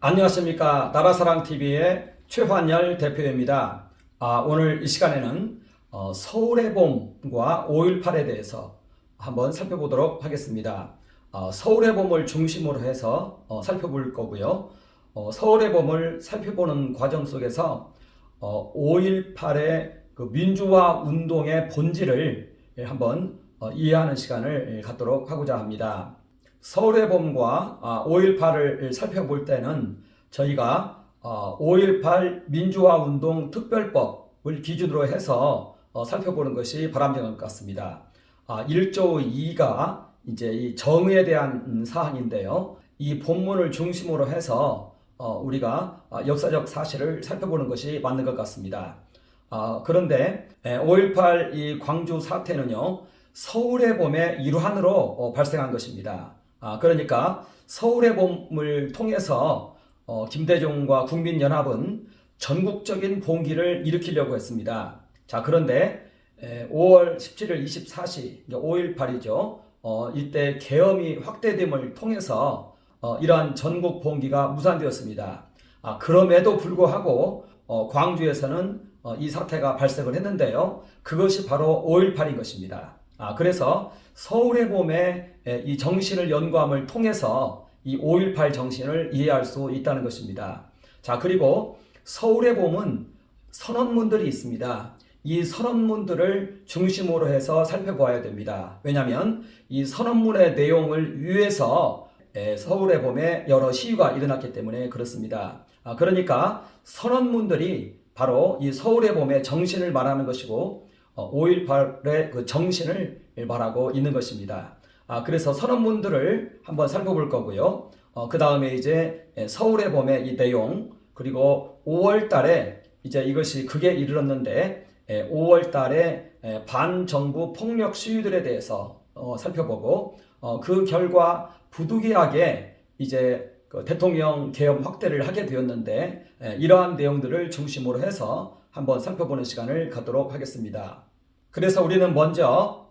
안녕하십니까. 나라사랑TV의 최환열 대표입니다. 오늘 이 시간에는 서울의 봄과 5.18에 대해서 한번 살펴보도록 하겠습니다. 서울의 봄을 중심으로 해서 살펴볼 거고요. 서울의 봄을 살펴보는 과정 속에서 5.18의 그 민주화 운동의 본질을 한번 이해하는 시간을 갖도록 하고자 합니다. 서울의 봄과 5.18을 살펴볼 때는 저희가 5.18 민주화운동 특별법을 기준으로 해서 살펴보는 것이 바람직한 것 같습니다. 1조 2가 이제 이 정의에 대한 사항인데요. 이 본문을 중심으로 해서 우리가 역사적 사실을 살펴보는 것이 맞는 것 같습니다. 그런데 5.18 이 광주 사태는요, 서울의 봄의 일환으로 발생한 것입니다. 그러니까 서울의 봄을 통해서 김대중과 국민연합은 전국적인 봉기를 일으키려고 했습니다. 자, 그런데 5월 17일 24시 5.18이죠. 이때 계엄이 확대됨을 통해서 이러한 전국 봉기가 무산되었습니다. 그럼에도 불구하고 광주에서는 이 사태가 발생을 했는데요. 그것이 바로 5.18인 것입니다. 그래서 서울의 봄의 이 정신을 연구함을 통해서 이 5.18 정신을 이해할 수 있다는 것입니다. 자, 그리고 서울의 봄은 선언문들이 있습니다. 이 선언문들을 중심으로 해서 살펴보아야 됩니다. 왜냐하면 이 선언문의 내용을 위해서 서울의 봄에 여러 시위가 일어났기 때문에 그렇습니다. 그러니까 선언문들이 바로 이 서울의 봄의 정신을 말하는 것이고 5.18의 그 정신을 말하고 있는 것입니다. 그래서 선언문들을 한번 살펴볼 거고요. 그 다음에 이제 서울의 봄의 이 내용, 그리고 5월 달에 이제 이것이 극에 이르렀는데 5월 달에 반정부 폭력 시위들에 대해서 살펴보고 그 결과 부득이하게 이제 그 대통령 계엄 확대를 하게 되었는데 이러한 내용들을 중심으로 해서 한번 살펴보는 시간을 갖도록 하겠습니다. 그래서 우리는 먼저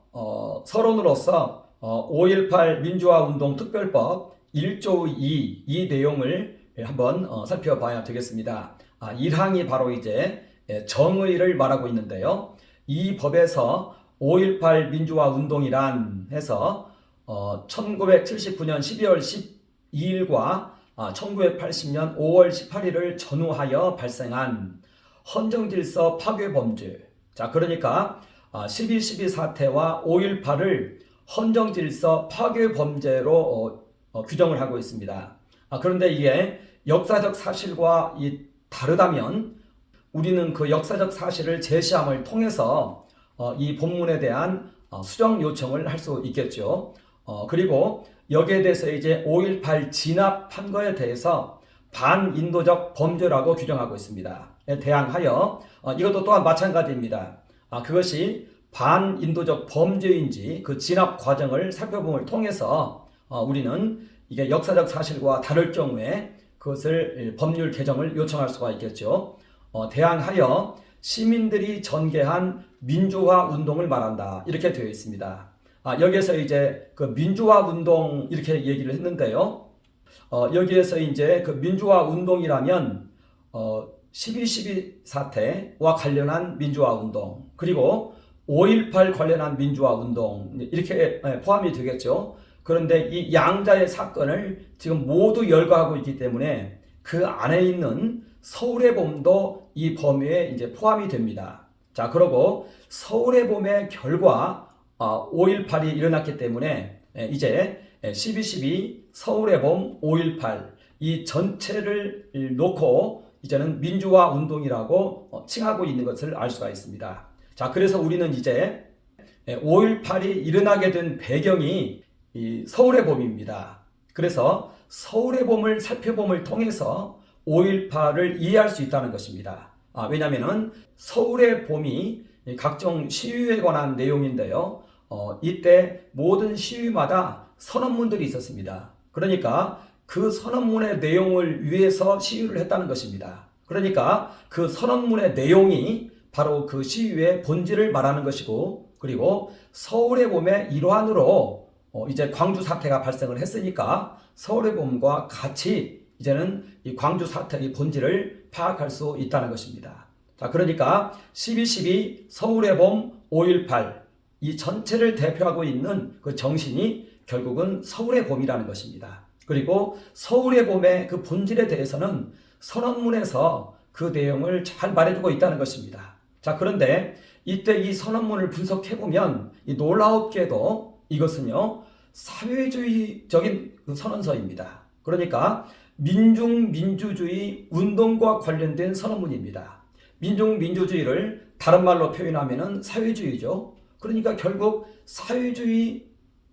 서론으로서 5.18 민주화운동 특별법 1조 2 이 내용을 한번 살펴봐야 되겠습니다. 1항이 바로 이제 정의를 말하고 있는데요. 이 법에서 5.18 민주화운동이란 해서 1979년 12월 12일과 1980년 5월 18일을 전후하여 발생한 헌정질서 파괴 범죄. 자, 그러니까 12.12 사태와 5.18을 헌정질서 파괴 범죄로 규정을 하고 있습니다. 그런데 이게 역사적 사실과 다르다면 우리는 그 역사적 사실을 제시함을 통해서 이 본문에 대한 수정 요청을 할 수 있겠죠. 그리고 여기에 대해서 이제 5.18 진압한 거에 대해서 반인도적 범죄라고 규정하고 있습니다. 대항하여 이것도 또한 마찬가지입니다. 그것이 반인도적 범죄인지 그 진압 과정을 살펴봄을 통해서 우리는 이게 역사적 사실과 다를 경우에 그것을 법률 개정을 요청할 수가 있겠죠. 대항하여 시민들이 전개한 민주화 운동을 말한다. 이렇게 되어 있습니다. 여기에서 이제 그 민주화 운동 이렇게 얘기를 했는데요. 여기에서 이제 그 민주화 운동이라면 12.12 사태와 관련한 민주화 운동, 그리고 5.18 관련한 민주화 운동 이렇게 포함이 되겠죠. 그런데 이 양자의 사건을 지금 모두 열거하고 있기 때문에 그 안에 있는 서울의 봄도 이 범위에 이제 포함이 됩니다. 자, 그리고 서울의 봄의 결과 5.18이 일어났기 때문에 이제 12.12 서울의 봄 5.18 이 전체를 놓고 이제는 민주화 운동이라고 칭하고 있는 것을 알 수가 있습니다. 자, 그래서 우리는 이제 5.18이 일어나게 된 배경이 이 서울의 봄입니다. 그래서 서울의 봄을 살펴봄을 통해서 5.18을 이해할 수 있다는 것입니다. 왜냐하면 서울의 봄이 각종 시위에 관한 내용인데요. 이때 모든 시위마다 선언문들이 있었습니다. 그러니까 그 선언문의 내용을 위해서 시위를 했다는 것입니다. 그러니까 그 선언문의 내용이 바로 그 시위의 본질을 말하는 것이고, 그리고 서울의 봄의 일환으로 이제 광주 사태가 발생을 했으니까 서울의 봄과 같이 이제는 이 광주 사태의 본질을 파악할 수 있다는 것입니다. 자, 그러니까 12.12 서울의 봄 5.18 이 전체를 대표하고 있는 그 정신이 결국은 서울의 봄이라는 것입니다. 그리고 서울의 봄의 그 본질에 대해서는 선언문에서 그 내용을 잘 말해주고 있다는 것입니다. 자, 그런데 이때 이 선언문을 분석해보면 이 놀라웠게도 이것은요 사회주의적인 그 선언서입니다. 그러니까 민중민주주의 운동과 관련된 선언문입니다. 민중민주주의를 다른 말로 표현하면 사회주의죠. 그러니까 결국 사회주의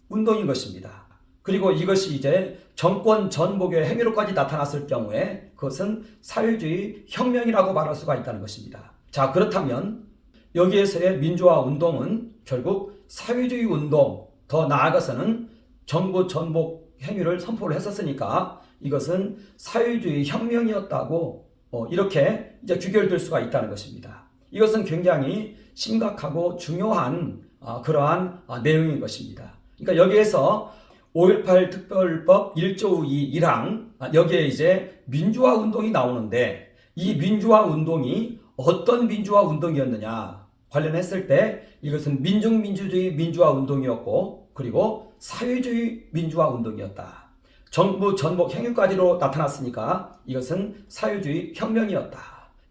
운동인 것입니다. 그리고 이것이 이제 정권 전복의 행위로까지 나타났을 경우에 그것은 사회주의 혁명이라고 말할 수가 있다는 것입니다. 자, 그렇다면 여기에서의 민주화 운동은 결국 사회주의 운동, 더 나아가서는 정부 전복 행위를 선포를 했었으니까 이것은 사회주의 혁명이었다고 이렇게 이제 규결될 수가 있다는 것입니다. 이것은 굉장히 심각하고 중요한 그러한 내용인 것입니다. 그러니까 여기에서 5.18 특별법 1조 2 1항 여기에 이제 민주화 운동이 나오는데 이 민주화 운동이 어떤 민주화 운동이었느냐 관련했을 때 이것은 민중민주주의 민주화 운동이었고 그리고 사회주의 민주화 운동이었다. 정부 전복 행위까지로 나타났으니까 이것은 사회주의 혁명이었다.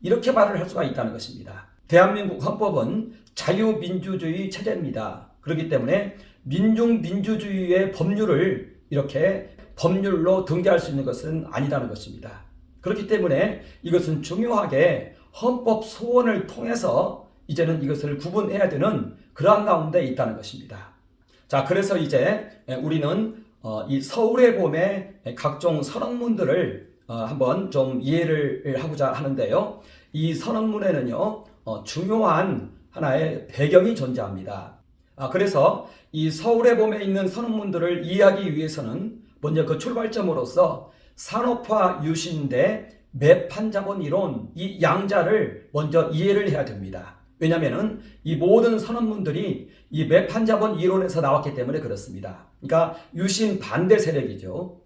이렇게 말을 할 수가 있다는 것입니다. 대한민국 헌법은 자유민주주의 체제입니다. 그렇기 때문에 민중민주주의의 법률을 이렇게 법률로 등재할 수 있는 것은 아니라는 것입니다. 그렇기 때문에 이것은 중요하게 헌법 소원을 통해서 이제는 이것을 구분해야 되는 그러한 가운데 있다는 것입니다. 자, 그래서 이제 우리는 이 서울의 봄의 각종 선언문들을 한번 좀 이해를 하고자 하는데요. 이 선언문에는요 중요한 하나의 배경이 존재합니다. 그래서 이 서울의 봄에 있는 선언문들을 이해하기 위해서는 먼저 그 출발점으로서 산업화 유신 대 매판자본 이론 이 양자를 먼저 이해를 해야 됩니다. 왜냐하면 이 모든 선언문들이 이 매판자본 이론에서 나왔기 때문에 그렇습니다. 그러니까 유신 반대 세력이죠.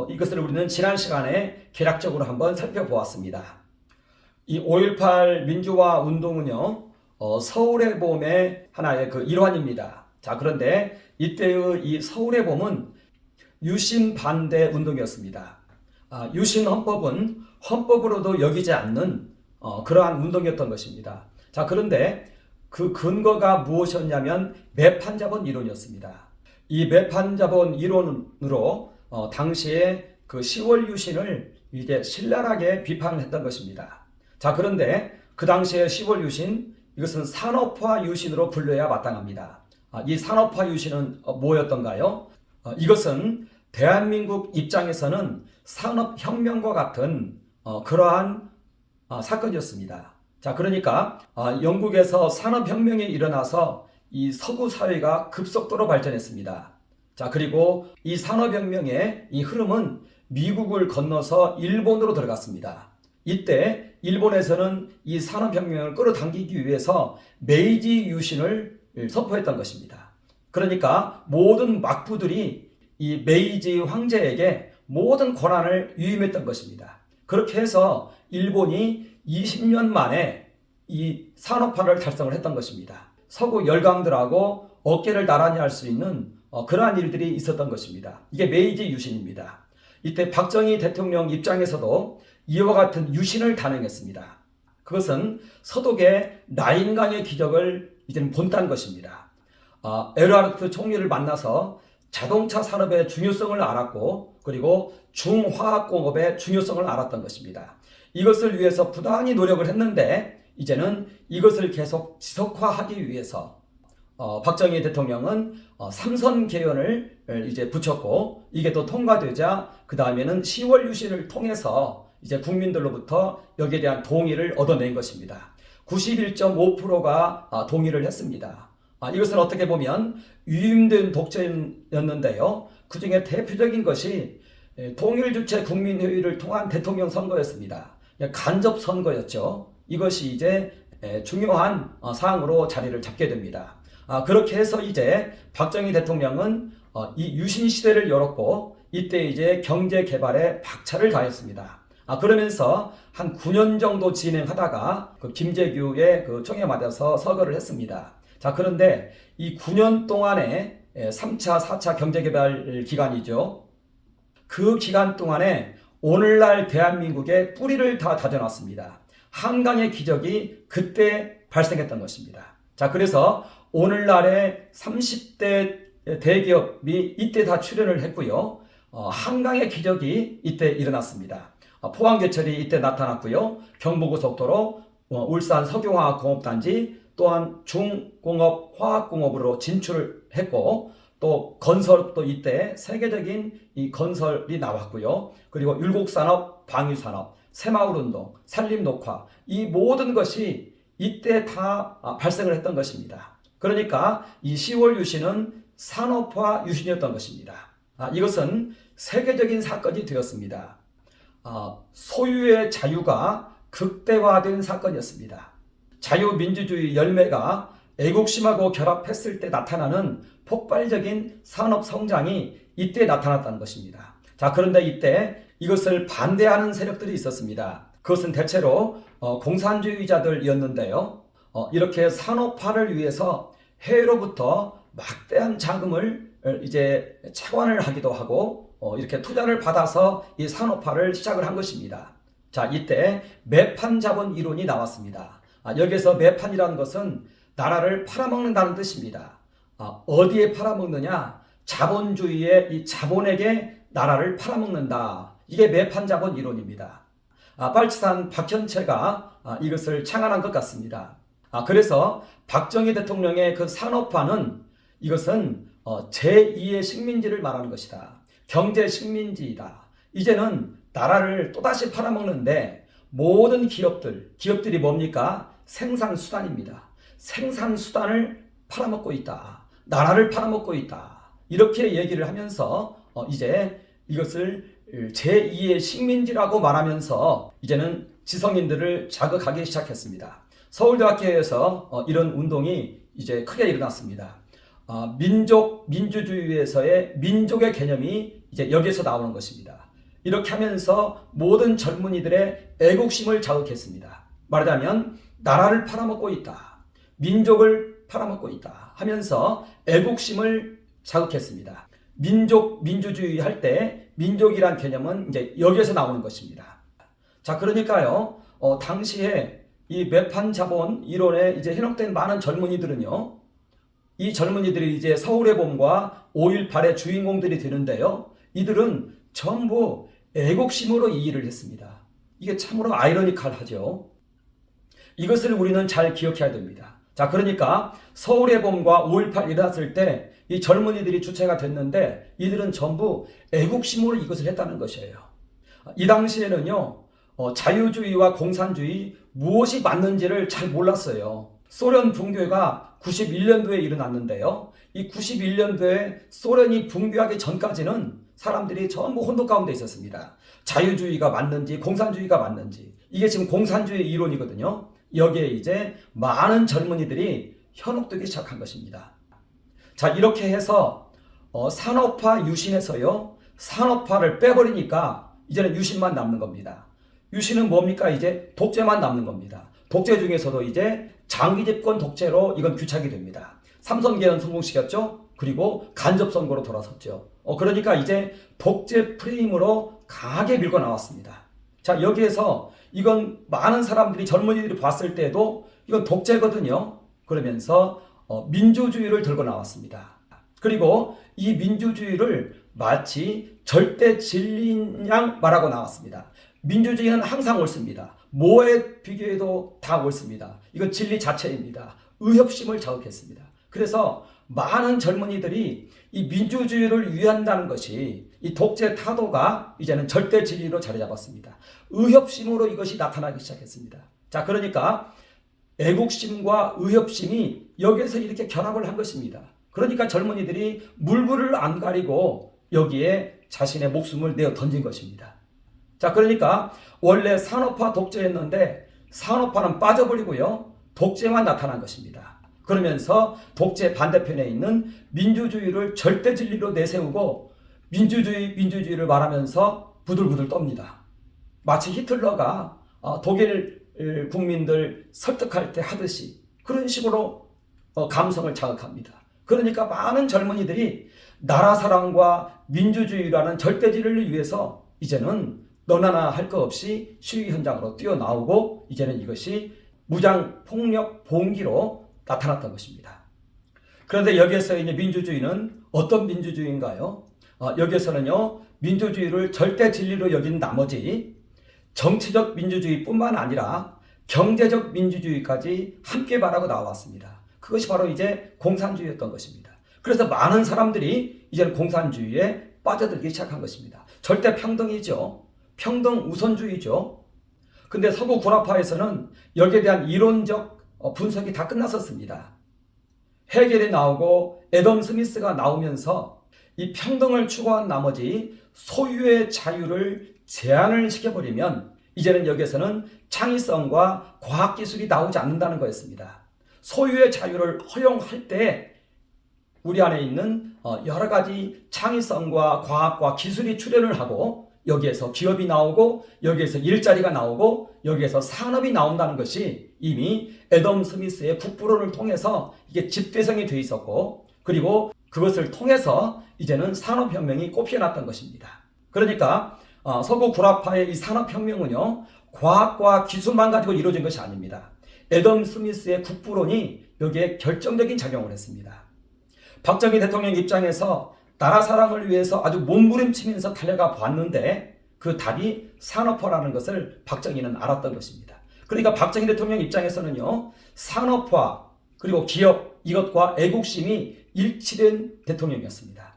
이것을 우리는 지난 시간에 개략적으로 한번 살펴보았습니다. 이 5.18 민주화 운동은요 서울의 봄의 하나의 그 일환입니다. 자, 그런데 이때의 이 서울의 봄은 유신 반대 운동이었습니다. 유신 헌법은 헌법으로도 여기지 않는 그러한 운동이었던 것입니다. 자, 그런데 그 근거가 무엇이었냐면 매판자본 이론이었습니다. 이 매판자본 이론으로 당시에 그 10월 유신을 이제 신랄하게 비판을 했던 것입니다. 자, 그런데 그 당시에 10월 유신 이것은 산업화 유신으로 불려야 마땅합니다. 이 산업화 유신은 뭐였던가요? 이것은 대한민국 입장에서는 산업혁명과 같은 그러한 사건이었습니다. 자, 그러니까 영국에서 산업혁명이 일어나서 이 서구 사회가 급속도로 발전했습니다. 자, 그리고 이 산업혁명의 이 흐름은 미국을 건너서 일본으로 들어갔습니다. 이때 일본에서는 이 산업혁명을 끌어당기기 위해서 메이지 유신을 선포했던 것입니다. 그러니까 모든 막부들이 이 메이지 황제에게 모든 권한을 위임했던 것입니다. 그렇게 해서 일본이 20년 만에 이 산업화를 달성을 했던 것입니다. 서구 열강들하고 어깨를 나란히 할 수 있는 그러한 일들이 있었던 것입니다. 이게 메이지 유신입니다. 이때 박정희 대통령 입장에서도 이와 같은 유신을 단행했습니다. 그것은 서독의 라인강의 기적을 이제는 본딴 것입니다. 에르하르트 총리를 만나서 자동차 산업의 중요성을 알았고 그리고 중화학공업의 중요성을 알았던 것입니다. 이것을 위해서 부단히 노력을 했는데 이제는 이것을 계속 지속화하기 위해서 박정희 대통령은 삼선 개헌을 이제 붙였고 이게 또 통과되자 그 다음에는 10월 유신을 통해서 이제 국민들로부터 여기에 대한 동의를 얻어낸 것입니다. 91.5%가 동의를 했습니다. 이것은 어떻게 보면 위임된 독재였는데요. 그 중에 대표적인 것이 통일주체 국민회의를 통한 대통령 선거였습니다. 간접 선거였죠. 이것이 이제 중요한 사항으로 자리를 잡게 됩니다. 그렇게 해서 이제 박정희 대통령은 이 유신 시대를 열었고 이때 이제 경제 개발에 박차를 가했습니다. 그러면서 한 9년 정도 진행하다가 그 김재규의 그 총에 맞아서 서거를 했습니다. 자, 그런데 이 9년 동안에 3차, 4차 경제개발 기간이죠. 그 기간 동안에 오늘날 대한민국의 뿌리를 다 다져놨습니다. 한강의 기적이 그때 발생했던 것입니다. 자, 그래서 오늘날의 30대 대기업이 이때 다 출연을 했고요. 한강의 기적이 이때 일어났습니다. 포항제철이 이때 나타났고요. 경부고속도로, 울산 석유화학공업단지, 또한 중공업, 화학공업으로 진출을 했고, 또 건설도 이때 세계적인 이 건설이 나왔고요. 그리고 율곡산업, 방위산업, 새마을운동, 산림녹화, 이 모든 것이 이때 다 발생을 했던 것입니다. 그러니까 이 10월 유신은 산업화 유신이었던 것입니다. 이것은 세계적인 사건이 되었습니다. 소유의 자유가 극대화된 사건이었습니다. 자유민주주의 열매가 애국심하고 결합했을 때 나타나는 폭발적인 산업 성장이 이때 나타났다는 것입니다. 자, 그런데 이때 이것을 반대하는 세력들이 있었습니다. 그것은 대체로 공산주의자들이었는데요. 이렇게 산업화를 위해서 해외로부터 막대한 자금을 이제 차관을 하기도 하고 이렇게 투자를 받아서 이 산업화를 시작을 한 것입니다. 자, 이때 매판 자본 이론이 나왔습니다. 여기서 매판이라는 것은 나라를 팔아먹는다는 뜻입니다. 어디에 팔아먹느냐? 자본주의의 이 자본에게 나라를 팔아먹는다. 이게 매판 자본 이론입니다. 빨치산 박현채가 이것을 창안한 것 같습니다. 그래서 박정희 대통령의 그 산업화는 이것은 제2의 식민지를 말하는 것이다. 경제 식민지이다. 이제는 나라를 또다시 팔아먹는데 모든 기업들이 뭡니까? 생산수단입니다. 생산수단을 팔아먹고 있다. 나라를 팔아먹고 있다. 이렇게 얘기를 하면서 이제 이것을 제2의 식민지라고 말하면서 이제는 지성인들을 자극하기 시작했습니다. 서울대학교에서 이런 운동이 이제 크게 일어났습니다. 민주주의에서의 민족의 개념이 이제 여기서 나오는 것입니다. 이렇게 하면서 모든 젊은이들의 애국심을 자극했습니다. 말하자면 나라를 팔아먹고 있다. 민족을 팔아먹고 있다 하면서 애국심을 자극했습니다. 민주주의 할 때 민족이란 개념은 이제 여기에서 나오는 것입니다. 자, 그러니까요, 당시에 이 매판 자본 이론에 이제 현혹된 많은 젊은이들은요, 이 젊은이들이 이제 서울의 봄과 5.18의 주인공들이 되는데요, 이들은 전부 애국심으로 이 일을 했습니다. 이게 참으로 아이러니컬하죠. 이것을 우리는 잘 기억해야 됩니다. 자, 그러니까 서울의 봄과 5.18 일어났을 때 이 젊은이들이 주체가 됐는데 이들은 전부 애국심으로 이것을 했다는 것이에요. 이 당시에는요, 자유주의와 공산주의 무엇이 맞는지를 잘 몰랐어요. 소련 붕괴가 91년도에 일어났는데요. 이 91년도에 소련이 붕괴하기 전까지는 사람들이 전부 혼돈 가운데 있었습니다. 자유주의가 맞는지 공산주의가 맞는지. 이게 지금 공산주의 이론이거든요. 여기에 이제 많은 젊은이들이 현혹되기 시작한 것입니다. 자, 이렇게 해서 산업화 유신에서요, 산업화를 빼버리니까 이제는 유신만 남는 겁니다. 유신은 뭡니까? 이제 독재만 남는 겁니다. 독재 중에서도 이제 장기 집권 독재로 이건 규착이 됩니다. 삼선계는 성공시켰죠. 그리고 간접선거로 돌아섰죠. 그러니까 이제 독재 프레임으로 강하게 밀고 나왔습니다. 자, 여기에서 이건 많은 사람들이 젊은이들이 봤을 때도 이건 독재거든요. 그러면서 민주주의를 들고 나왔습니다. 그리고 이 민주주의를 마치 절대 진리인 양 말하고 나왔습니다. 민주주의는 항상 옳습니다. 뭐에 비교해도 다 옳습니다. 이건 진리 자체입니다. 의협심을 자극했습니다. 그래서 많은 젊은이들이 이 민주주의를 위한다는 것이 이 독재 타도가 이제는 절대 진리로 자리 잡았습니다. 의협심으로 이것이 나타나기 시작했습니다. 자, 그러니까 애국심과 의협심이 여기에서 이렇게 결합을 한 것입니다. 그러니까 젊은이들이 물불을 안 가리고 여기에 자신의 목숨을 내어 던진 것입니다. 자, 그러니까 원래 산업화 독재였는데 산업화는 빠져버리고요, 독재만 나타난 것입니다. 그러면서 독재 반대편에 있는 민주주의를 절대 진리로 내세우고 민주주의를 말하면서 부들부들 떱니다. 마치 히틀러가 독일 국민들 설득할 때 하듯이 그런 식으로 감성을 자극합니다. 그러니까 많은 젊은이들이 나라 사랑과 민주주의라는 절대진리를 위해서 이제는 너나나 할 것 없이 시위 현장으로 뛰어나오고 이제는 이것이 무장 폭력 봉기로 나타났던 것입니다. 그런데 여기에서 이제 민주주의는 어떤 민주주의인가요? 여기에서는요, 민주주의를 절대 진리로 여긴 나머지 정치적 민주주의뿐만 아니라 경제적 민주주의까지 함께 말하고 나왔습니다. 그것이 바로 이제 공산주의였던 것입니다. 그래서 많은 사람들이 이제는 공산주의에 빠져들기 시작한 것입니다. 절대 평등이죠. 평등 우선주의죠. 근데 서구 구라파에서는 여기에 대한 이론적 분석이 다 끝났었습니다. 헤겔이 나오고 애덤 스미스가 나오면서 이 평등을 추구한 나머지 소유의 자유를 제한을 시켜버리면 이제는 여기에서는 창의성과 과학기술이 나오지 않는다는 거였습니다. 소유의 자유를 허용할 때 우리 안에 있는 여러 가지 창의성과 과학과 기술이 출현을 하고 여기에서 기업이 나오고 여기에서 일자리가 나오고 여기에서 산업이 나온다는 것이 이미 애덤 스미스의 국부론을 통해서 이게 집대성이 돼 있었고 그리고 그것을 통해서 이제는 산업혁명이 꽃피어났던 것입니다. 그러니까 서구 구라파의 이 산업혁명은요, 과학과 기술만 가지고 이루어진 것이 아닙니다. 애덤 스미스의 국부론이 여기에 결정적인 작용을 했습니다. 박정희 대통령 입장에서 나라 사랑을 위해서 아주 몸부림치면서 달려가 봤는데 그 답이 산업화라는 것을 박정희는 알았던 것입니다. 그러니까 박정희 대통령 입장에서는요, 산업화 그리고 기업 이것과 애국심이 일치된 대통령이었습니다.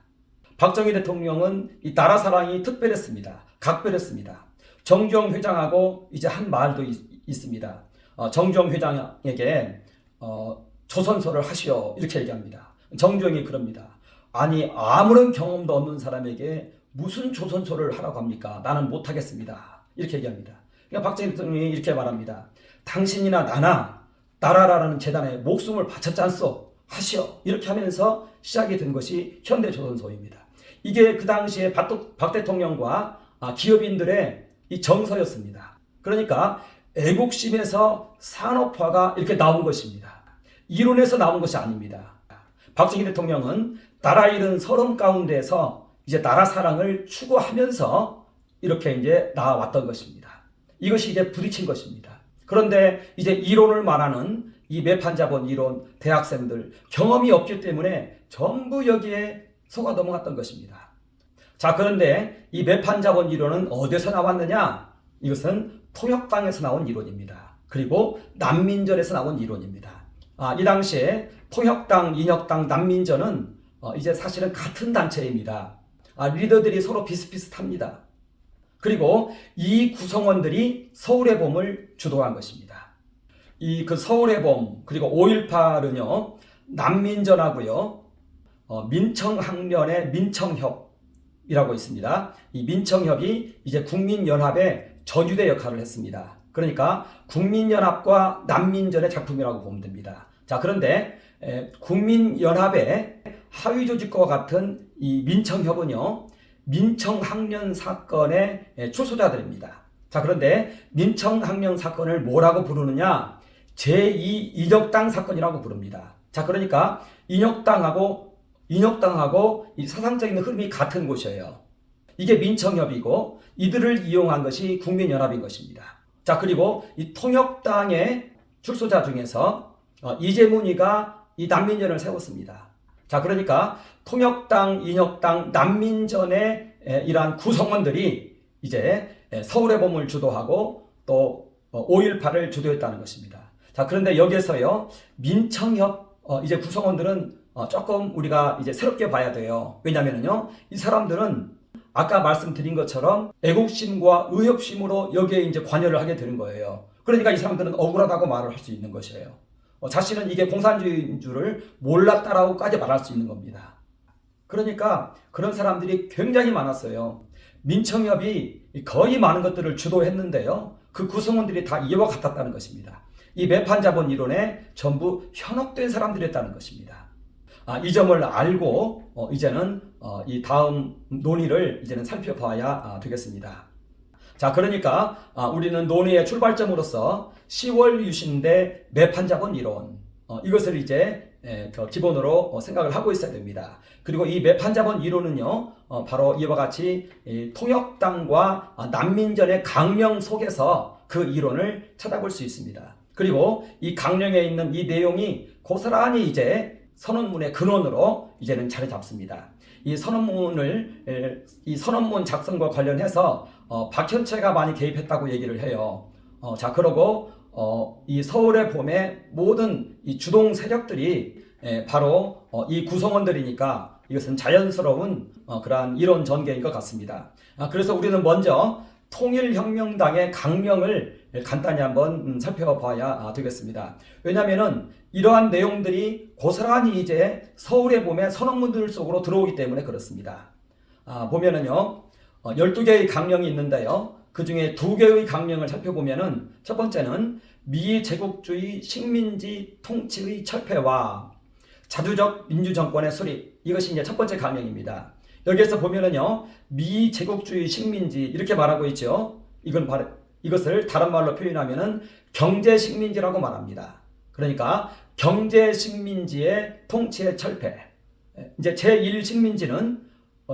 박정희 대통령은 이 나라 사랑이 특별했습니다. 각별했습니다. 정주영 회장하고 이제 한 말도 있습니다. 정주영 회장에게 조선소를 하시오 이렇게 얘기합니다. 정주영이 그럽니다. 아니 아무런 경험도 없는 사람에게 무슨 조선소를 하라고 합니까? 나는 못하겠습니다. 이렇게 얘기합니다. 그러니까 박정희 대통령이 이렇게 말합니다. 당신이나 나나 나라라는 재단에 목숨을 바쳤지 않소? 하시오. 이렇게 하면서 시작이 된 것이 현대조선소입니다. 이게 그 당시에 박 대통령과 기업인들의 이 정서였습니다. 그러니까 애국심에서 산업화가 이렇게 나온 것입니다. 이론에서 나온 것이 아닙니다. 박정희 대통령은 나라 잃은 서름 가운데서 이제 나라 사랑을 추구하면서 이렇게 이제 나와왔던 것입니다. 이것이 이제 부딪힌 것입니다. 그런데 이제 이론을 말하는 이 매판자본 이론 대학생들 경험이 없기 때문에 전부 여기에 속아 넘어갔던 것입니다. 자, 그런데 이 매판자본 이론은 어디서 나왔느냐? 이것은 통역당에서 나온 이론입니다. 그리고 난민전에서 나온 이론입니다. 이 당시에 통역당, 인혁당, 난민전은 이제 사실은 같은 단체입니다. 리더들이 서로 비슷비슷합니다. 그리고 이 구성원들이 서울의 봄을 주도한 것입니다. 그 서울의 봄 그리고 5.18은요 난민전하고요 민청학련의 민청협이라고 있습니다. 이 민청협이 이제 국민연합의 전유대 역할을 했습니다. 그러니까 국민연합과 난민전의 작품이라고 보면 됩니다. 자, 그런데 국민연합의 하위 조직과 같은 이 민청협은요 민청학련 사건의 출소자들입니다. 자, 그런데 민청학련 사건을 뭐라고 부르느냐? 제2 인혁당 사건이라고 부릅니다. 자, 그러니까 인혁당하고 이 사상적인 흐름이 같은 곳이에요. 이게 민청협이고 이들을 이용한 것이 국민연합인 것입니다. 자, 그리고 이 통역당의 출소자 중에서 이재문이가 이 난민전을 세웠습니다. 자, 그러니까 통역당, 인혁당, 난민전의 이러한 구성원들이 이제 서울의 봄을 주도하고 또 5.18을 주도했다는 것입니다. 자, 그런데 여기에서요 민청협 이제 구성원들은 조금 우리가 이제 새롭게 봐야 돼요. 왜냐면은요 이 사람들은 아까 말씀드린 것처럼 애국심과 의협심으로 여기에 이제 관여를 하게 되는 거예요. 그러니까 이 사람들은 억울하다고 말을 할 수 있는 것이에요. 자신은 이게 공산주의인 줄을 몰랐다라고까지 말할 수 있는 겁니다. 그러니까 그런 사람들이 굉장히 많았어요. 민청협이 거의 많은 것들을 주도했는데요. 그 구성원들이 다 이와 같았다는 것입니다. 이 매판자본 이론에 전부 현혹된 사람들이었다는 것입니다. 이 점을 알고 이제는 이 다음 논의를 이제는 살펴봐야 되겠습니다. 자, 그러니까 우리는 논의의 출발점으로서 10월 유신대 매판자본 이론, 이것을 이제 기본으로 생각을 하고 있어야 됩니다. 그리고 이 매판자본 이론은요, 바로 이와 같이 통역당과 난민전의 강령 속에서 그 이론을 찾아볼 수 있습니다. 그리고 이 강령에 있는 이 내용이 고스란히 이제 선언문의 근원으로 이제는 자리 잡습니다. 이 선언문 작성과 관련해서 박현채가 많이 개입했다고 얘기를 해요. 자, 그러고 이 서울의 봄의 모든 이 주동 세력들이 바로 이 구성원들이니까 이것은 자연스러운 그러한 이론 전개인 것 같습니다. 그래서 우리는 먼저 통일혁명당의 강령을 간단히 한번 살펴봐야 되겠습니다. 왜냐하면은 이러한 내용들이 고스란히 이제 서울의 봄의 선언문들 속으로 들어오기 때문에 그렇습니다. 보면은요, 12개의 강령이 있는데요. 그 중에 2개의 강령을 살펴보면은 첫 번째는 미제국주의 식민지 통치의 철폐와 자주적 민주정권의 수립, 이것이 이제 첫 번째 강령입니다. 여기에서 보면은요, 미제국주의 식민지 이렇게 말하고 있죠. 이것을 다른 말로 표현하면은 경제식민지라고 말합니다. 그러니까 경제식민지의 통치의 철폐. 이제 제1식민지는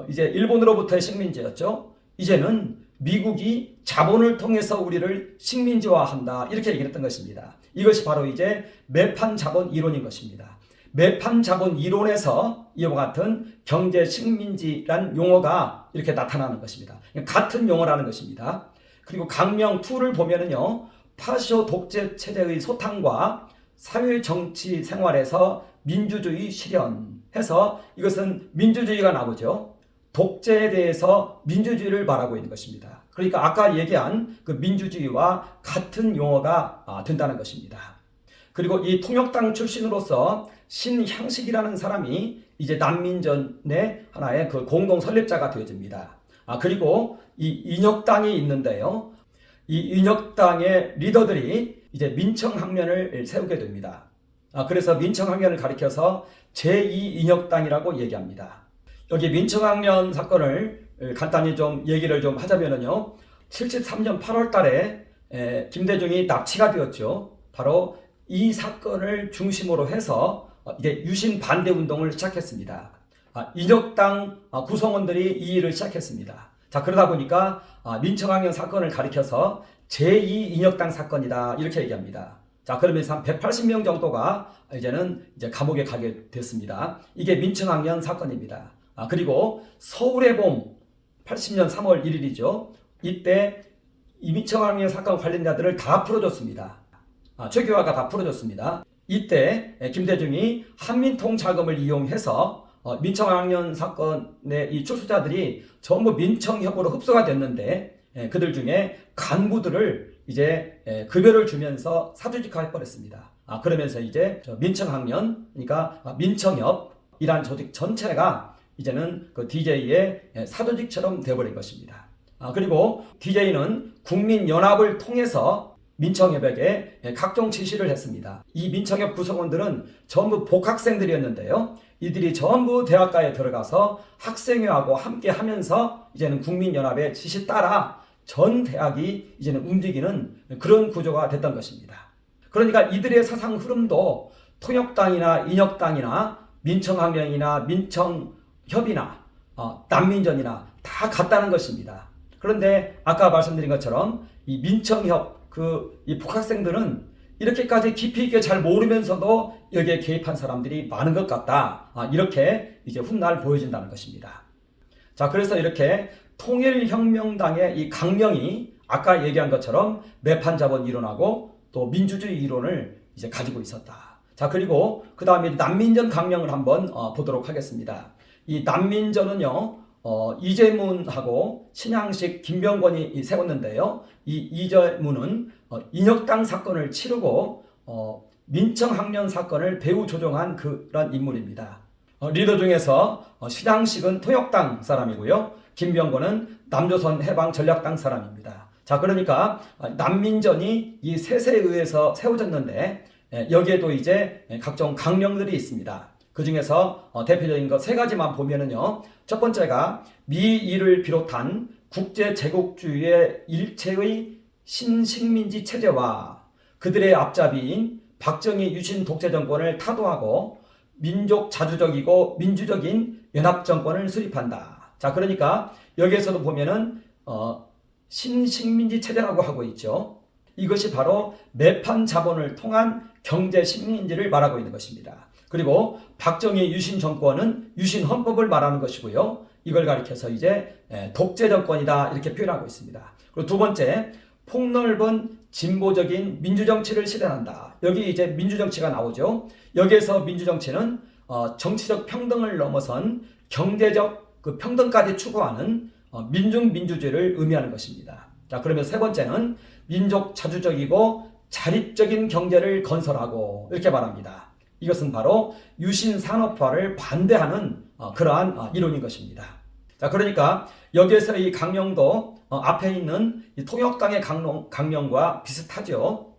이제 일본으로부터의 식민지였죠. 이제는 미국이 자본을 통해서 우리를 식민지화한다, 이렇게 얘기를 했던 것입니다. 이것이 바로 이제 매판자본 이론인 것입니다. 매판자본 이론에서 이와 같은 경제식민지란 용어가 이렇게 나타나는 것입니다. 같은 용어라는 것입니다. 그리고 강령 2를 보면은요, 파쇼 독재 체제의 소탕과 사회 정치 생활에서 민주주의 실현해서 이것은 민주주의가 나오죠. 독재에 대해서 민주주의를 말하고 있는 것입니다. 그러니까 아까 얘기한 그 민주주의와 같은 용어가 된다는 것입니다. 그리고 이 통역당 출신으로서 신향식이라는 사람이 이제 난민전의 하나의 그 공동 설립자가 되어집니다. 그리고 이 인혁당이 있는데요. 이 인혁당의 리더들이 이제 민청학년을 세우게 됩니다. 그래서 민청학년을 가리켜서 제2인혁당이라고 얘기합니다. 여기 민청학년 사건을 간단히 좀 얘기를 좀 하자면은요, 73년 8월 달에 김대중이 납치가 되었죠. 바로 이 사건을 중심으로 해서 이제 유신 반대 운동을 시작했습니다. 인혁당 구성원들이 이 일을 시작했습니다. 자, 그러다 보니까 민청학년 사건을 가리켜서 제2인혁당 사건이다, 이렇게 얘기합니다. 자, 그러면서 한 180명 정도가 이제 감옥에 가게 됐습니다. 이게 민청학년 사건입니다. 그리고 서울의 봄 80년 3월 1일이죠. 이때 이 민청학년 사건 관련자들을 다 풀어줬습니다. 최규하가 다 풀어줬습니다. 이때 김대중이 한민통 자금을 이용해서 민청학년 사건의 이 출소자들이 전부 민청협으로 흡수가 됐는데, 그들 중에 간부들을 이제 급여를 주면서 사조직화 해버렸습니다. 그러면서 이제 민청학년, 그러니까 민청협이란 조직 전체가 이제는 그 DJ의 사조직처럼 되어버린 것입니다. 그리고 DJ는 국민연합을 통해서 민청협에게 각종 지시를 했습니다. 이 민청협 구성원들은 전부 복학생들이었는데요. 이들이 전부 대학가에 들어가서 학생회하고 함께 하면서 이제는 국민연합의 지시 따라 전 대학이 이제는 움직이는 그런 구조가 됐던 것입니다. 그러니까 이들의 사상 흐름도 통역당이나 인혁당이나 민청학령이나 민청협이나 난민전이나 다 같다는 것입니다. 그런데 아까 말씀드린 것처럼 이 민청협 이 복학생들은 이렇게까지 깊이 있게 잘 모르면서도 여기에 개입한 사람들이 많은 것 같다. 이렇게 이제 훗날 보여진다는 것입니다. 자, 그래서 이렇게 통일혁명당의 이 강령이 아까 얘기한 것처럼 매판자본 이론하고 또 민주주의 이론을 이제 가지고 있었다. 자, 그리고 그 다음에 난민전 강령을 한번 보도록 하겠습니다. 이 난민전은요, 이재문하고 신양식, 김병권이 세웠는데요. 이 이재문은 인혁당 사건을 치르고 민청학년 사건을 배후 조종한 그런 인물입니다. 리더 중에서 신양식은 통역당 사람이고요. 김병권은 남조선 해방 전략당 사람입니다. 자, 그러니까 난민전이 이 셋에 의해서 세워졌는데 여기에도 이제 각종 강령들이 있습니다. 그 중에서 대표적인 거 세 가지만 보면은요. 첫 번째가 미일을 비롯한 국제 제국주의의 일체의 신식민지 체제와 그들의 앞잡이인 박정희 유신 독재 정권을 타도하고 민족 자주적이고 민주적인 연합 정권을 수립한다. 자, 그러니까 여기에서도 보면은 신식민지 체제라고 하고 있죠. 이것이 바로 매판 자본을 통한 경제 식민지를 말하고 있는 것입니다. 그리고 박정희 유신 정권은 유신 헌법을 말하는 것이고요. 이걸 가리켜서 이제 독재 정권이다 이렇게 표현하고 있습니다. 그리고 두 번째, 폭넓은 진보적인 민주정치를 실현한다. 여기 이제 민주정치가 나오죠. 여기에서 민주정치는 정치적 평등을 넘어선 경제적 그 평등까지 추구하는 민중민주주의를 의미하는 것입니다. 자, 그러면 세 번째는 민족 자주적이고 자립적인 경제를 건설하고 이렇게 말합니다. 이것은 바로 유신 산업화를 반대하는 그러한 이론인 것입니다. 자, 그러니까 여기에서 이 강령도 앞에 있는 이 통역당의 강령과 비슷하죠.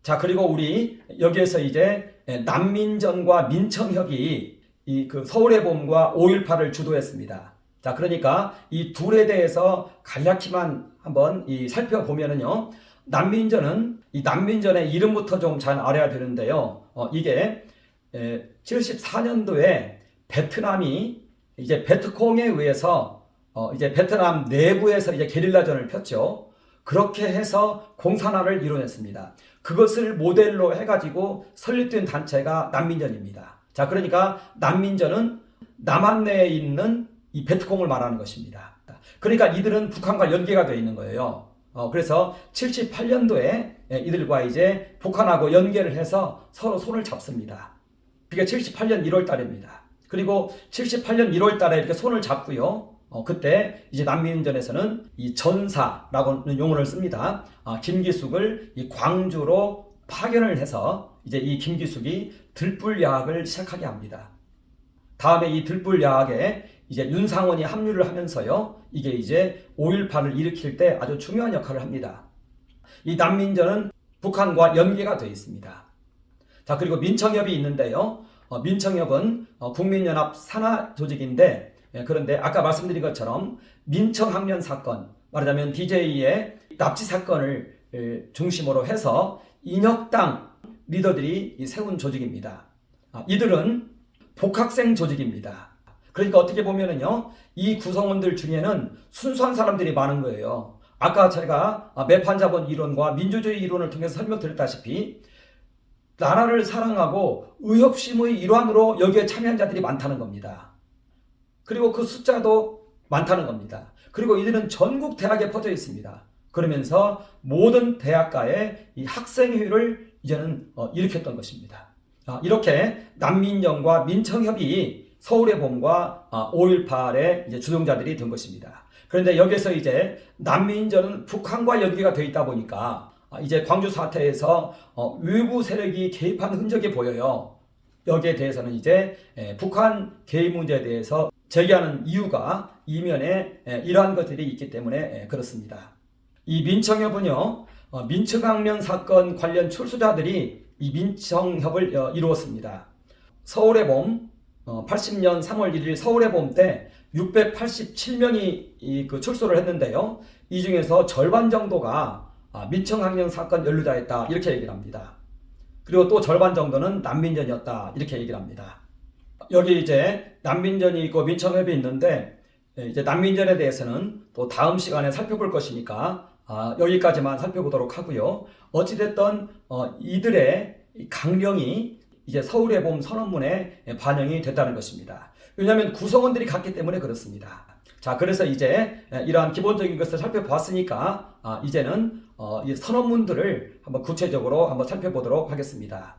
자, 그리고 우리 여기에서 이제 난민전과 민청협이 이 그 서울의 봄과 5.18을 주도했습니다. 자, 그러니까 이 둘에 대해서 간략히만 한번 살펴보면은요. 난민전은 이 난민전의 이름부터 좀 잘 알아야 되는데요. 이게 74년도에 베트남이 이제 베트콩에 의해서 이제 베트남 내부에서 이제 게릴라전을 폈죠. 그렇게 해서 공산화를 이뤄냈습니다. 그것을 모델로 해가지고 설립된 단체가 난민전입니다. 자, 그러니까 난민전은 남한 내에 있는 이 베트콩을 말하는 것입니다. 그러니까 이들은 북한과 연계가 되어 있는 거예요. 그래서 78년도에 이들과 이제 북한하고 연계를 해서 서로 손을 잡습니다. 그게 78년 1월 달입니다. 그리고 78년 1월 달에 이렇게 손을 잡고요. 그때 이제 난민전에서는 이 전사라고는 용어를 씁니다. 김기숙을 이 광주로 파견을 해서 이제 이 김기숙이 들불야학을 시작하게 합니다. 다음에 이 들불야학에 이제 윤상원이 합류를 하면서요. 이게 이제 5.18을 일으킬 때 아주 중요한 역할을 합니다. 이 난민전은 북한과 연계가 되어 있습니다. 자, 그리고 민청협이 있는데요. 민청협은 국민연합 산하 조직인데 그런데 아까 말씀드린 것처럼 민청학년 사건, 말하자면 DJ의 납치 사건을 중심으로 해서 인혁당 리더들이 세운 조직입니다. 이들은 복학생 조직입니다. 그러니까 어떻게 보면은요, 이 구성원들 중에는 순수한 사람들이 많은 거예요. 아까 제가 매판자본 이론과 민주주의 이론을 통해서 설명드렸다시피 나라를 사랑하고 의협심의 일환으로 여기에 참여한 자들이 많다는 겁니다. 그리고 그 숫자도 많다는 겁니다. 그리고 이들은 전국 대학에 퍼져 있습니다. 그러면서 모든 대학가의 이 학생회를 이제는 일으켰던 것입니다. 이렇게 난민전과 민청협이 서울의 봄과 5.18의 이제 주동자들이 된 것입니다. 그런데 여기서 이제 난민전은 북한과 연계가 되어 있다 보니까 이제 광주 사태에서 외부 세력이 개입한 흔적이 보여요. 여기에 대해서는 이제 북한 개입 문제에 대해서 제기하는 이유가 이면에 이러한 것들이 있기 때문에 그렇습니다. 이 민청협은요, 민청학년 사건 관련 출소자들이 이 민청협을 이루었습니다. 서울의 봄 80년 3월 1일 서울의 봄 때 687명이 그 출소를 했는데요. 이 중에서 절반 정도가 민청학년 사건 연루자였다 이렇게 얘기를 합니다. 그리고 또 절반 정도는 난민전이었다 이렇게 얘기를 합니다. 여기 이제 난민전이 있고 민청협이 있는데 이제 난민전에 대해서는 또 다음 시간에 살펴볼 것이니까 여기까지만 살펴보도록 하고요. 어찌됐든 이들의 강령이 이제 서울의 봄 선언문에 반영이 됐다는 것입니다. 왜냐하면 구성원들이 같기 때문에 그렇습니다. 자, 그래서 이제 이러한 기본적인 것을 살펴봤으니까 이제는 이 선언문들을 한번 구체적으로 한번 살펴보도록 하겠습니다.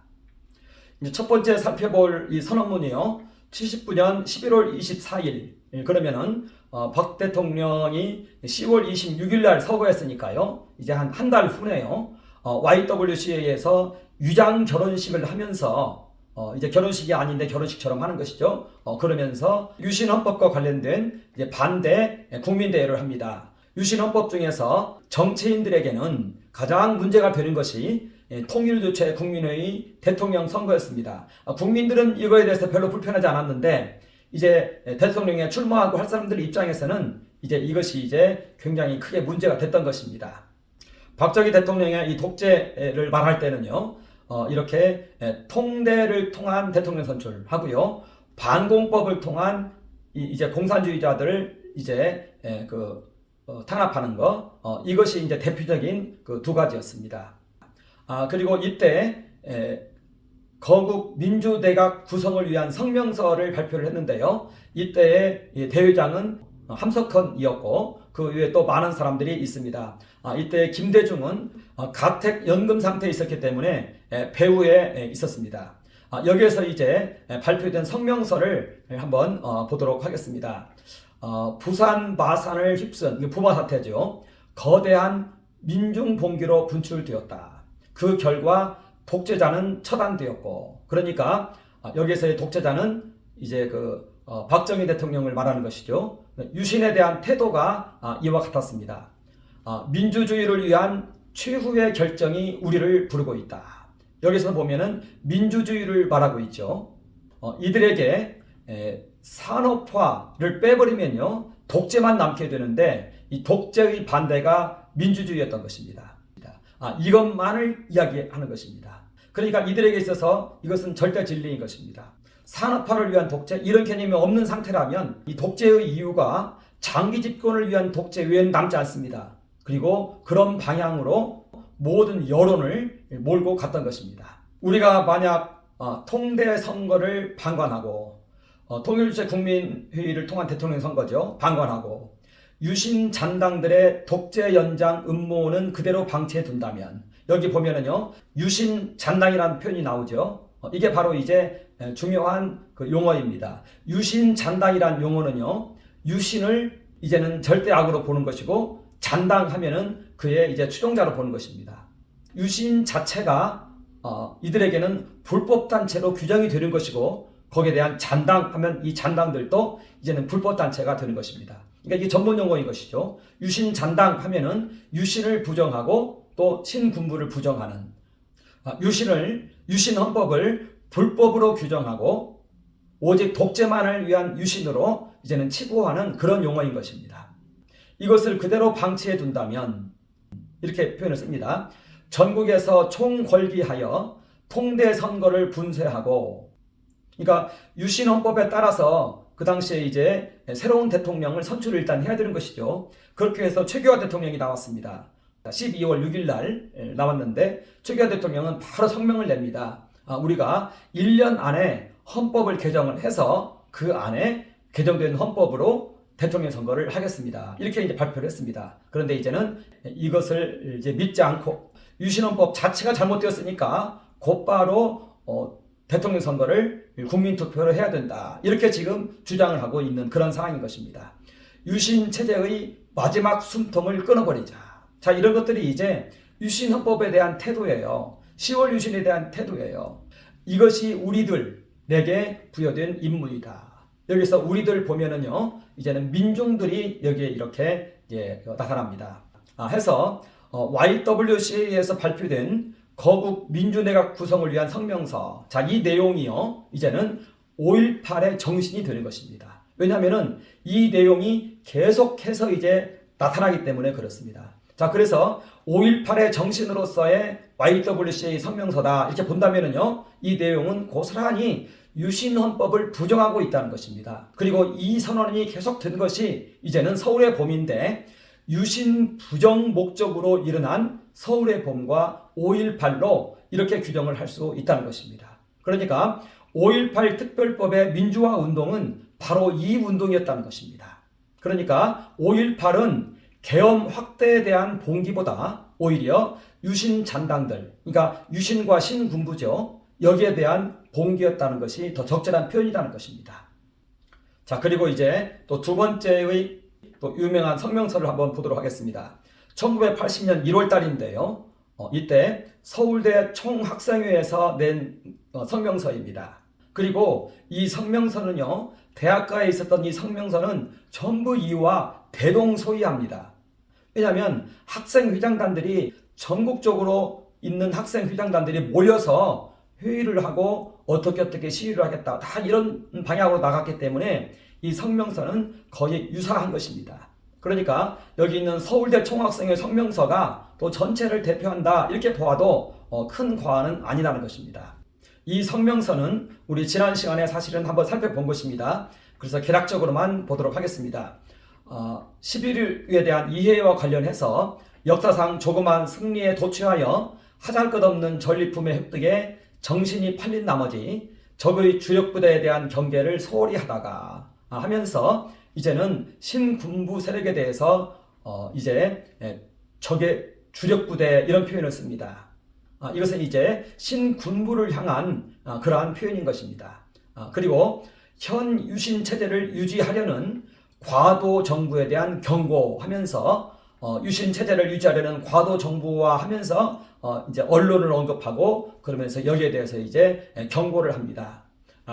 이제 첫 번째 살펴볼 이 선언문이요. 79년 11월 24일. 그러면은 박 대통령이 10월 26일 날 서거했으니까요. 이제 한 달 후네요. YWCA에서 유장 결혼식을 하면서 이제 결혼식이 아닌데 결혼식처럼 하는 것이죠. 그러면서 유신 헌법과 관련된 이제 반대 국민대회를 합니다. 유신 헌법 중에서 정치인들에게는 가장 문제가 되는 것이 통일주체 국민회의 대통령 선거였습니다. 국민들은 이거에 대해서 별로 불편하지 않았는데 이제 대통령에 출마하고 할 사람들 입장에서는 이제 이것이 이제 굉장히 크게 문제가 됐던 것입니다. 박정희 대통령의 이 독재를 말할 때는요, 이렇게 통대를 통한 대통령 선출하고요, 반공법을 통한 이제 공산주의자들을 이제 탄압하는 거, 이것이 이제 대표적인 그 두 가지였습니다. 그리고 이때 거국 민주내각 구성을 위한 성명서를 발표를 했는데요. 이때의 대회장은 함석헌이었고 그 외에 또 많은 사람들이 있습니다. 이때 김대중은 가택연금 상태에 있었기 때문에 배후에 있었습니다. 여기에서 이제 발표된 성명서를 한번 보도록 하겠습니다. 부산 마산을 휩쓴 부마 사태죠. 거대한 민중 봉기로 분출되었다. 그 결과 독재자는 처단되었고, 그러니까 여기에서의 독재자는 이제 박정희 대통령을 말하는 것이죠. 유신에 대한 태도가 이와 같았습니다. 민주주의를 위한 최후의 결정이 우리를 부르고 있다. 여기서 보면은 민주주의를 말하고 있죠. 이들에게 산업화를 빼버리면요, 독재만 남게 되는데 이 독재의 반대가 민주주의였던 것입니다. 이것만을 이야기하는 것입니다. 그러니까 이들에게 있어서 이것은 절대 진리인 것입니다. 산업화를 위한 독재, 이런 개념이 없는 상태라면 이 독재의 이유가 장기 집권을 위한 독재 외에는 남지 않습니다. 그리고 그런 방향으로 모든 여론을 몰고 갔던 것입니다. 우리가 만약 통대 선거를 방관하고 통일주체 국민회의를 통한 대통령 선거죠. 방관하고 유신 잔당들의 독재 연장 음모는 그대로 방치해 둔다면, 여기 보면은요, 유신 잔당이라는 표현이 나오죠. 이게 바로 이제 중요한 그 용어입니다. 유신 잔당이라는 용어는요, 유신을 이제는 절대 악으로 보는 것이고 잔당하면은 그의 이제 추종자로 보는 것입니다. 유신 자체가 이들에게는 불법 단체로 규정이 되는 것이고 거기에 대한 잔당하면 이 잔당들도 이제는 불법 단체가 되는 것입니다. 그러니까 이게 전문 용어인 것이죠. 유신 잔당 하면은 유신을 부정하고 또 신군부를 부정하는, 유신 헌법을 불법으로 규정하고 오직 독재만을 위한 유신으로 이제는 치부하는 그런 용어인 것입니다. 이것을 그대로 방치해 둔다면 이렇게 표현을 씁니다. 전국에서 총궐기하여 통대 선거를 분쇄하고, 그러니까 유신 헌법에 따라서 그 당시에 이제 새로운 대통령을 선출을 일단 해야 되는 것이죠. 그렇게 해서 최규하 대통령이 나왔습니다. 12월 6일 날 나왔는데 최규하 대통령은 바로 성명을 냅니다. 우리가 1년 안에 헌법을 개정을 해서 그 안에 개정된 헌법으로 대통령 선거를 하겠습니다. 이렇게 이제 발표를 했습니다. 그런데 이제는 이것을 이제 믿지 않고 유신헌법 자체가 잘못되었으니까 곧바로 대통령 선거를 국민투표로 해야 된다. 이렇게 지금 주장을 하고 있는 그런 상황인 것입니다. 유신 체제의 마지막 숨통을 끊어버리자. 자, 이런 것들이 이제 유신헌법에 대한 태도예요. 10월 유신에 대한 태도예요. 이것이 우리들에게 부여된 임무이다. 여기서 우리들 보면은요, 이제는 민중들이 여기에 이렇게 나타납니다. 해서 YWCA에서 발표된 거국 민주내각 구성을 위한 성명서. 자, 이 내용이요, 이제는 5.18의 정신이 되는 것입니다. 왜냐하면은 이 내용이 계속해서 이제 나타나기 때문에 그렇습니다. 자, 그래서 5.18의 정신으로서의 YWCA 성명서다 이렇게 본다면은요, 이 내용은 고스란히 유신헌법을 부정하고 있다는 것입니다. 그리고 이 선언이 계속된 것이 이제는 서울의 봄인데, 유신 부정 목적으로 일어난 서울의 봄과 5.18로 이렇게 규정을 할 수 있다는 것입니다. 그러니까 5.18 특별법의 민주화 운동은 바로 이 운동이었다는 것입니다. 그러니까 5.18은 계엄 확대에 대한 봉기보다 오히려 유신 잔당들, 그러니까 유신과 신군부죠, 여기에 대한 봉기였다는 것이 더 적절한 표현이라는 것입니다. 자, 그리고 이제 또 두 번째의 또 유명한 성명서를 한번 보도록 하겠습니다. 1980년 1월 달인데요. 이때 서울대 총학생회에서 낸 성명서입니다. 그리고 이 성명서는요, 대학가에 있었던 이 성명서는 전부 이와 대동소이합니다. 왜냐하면 학생회장단들이 전국적으로 있는 학생 회장단들이 모여서 회의를 하고 어떻게 시위를 하겠다, 다 이런 방향으로 나갔기 때문에 이 성명서는 거의 유사한 것입니다. 그러니까 여기 있는 서울대 총학생회 성명서가 또 전체를 대표한다 이렇게 보아도 큰 과언은 아니라는 것입니다. 이 성명서는 우리 지난 시간에 사실은 한번 살펴본 것입니다. 그래서 개략적으로만 보도록 하겠습니다. 11.1에 대한 이해와 관련해서 역사상 조그만 승리에 도취하여 하잘것없는 전리품의 획득에 정신이 팔린 나머지 적의 주력부대에 대한 경계를 소홀히 하다가 하면서 이제는 신군부 세력에 대해서 이제 적의 주력부대 이런 표현을 씁니다. 이것은 이제 신군부를 향한 그러한 표현인 것입니다. 그리고 현 유신 체제를 유지하려는 과도 정부에 대한 경고하면서 유신 체제를 유지하려는 과도 정부와 하면서 이제 언론을 언급하고 그러면서 여기에 대해서 이제 경고를 합니다.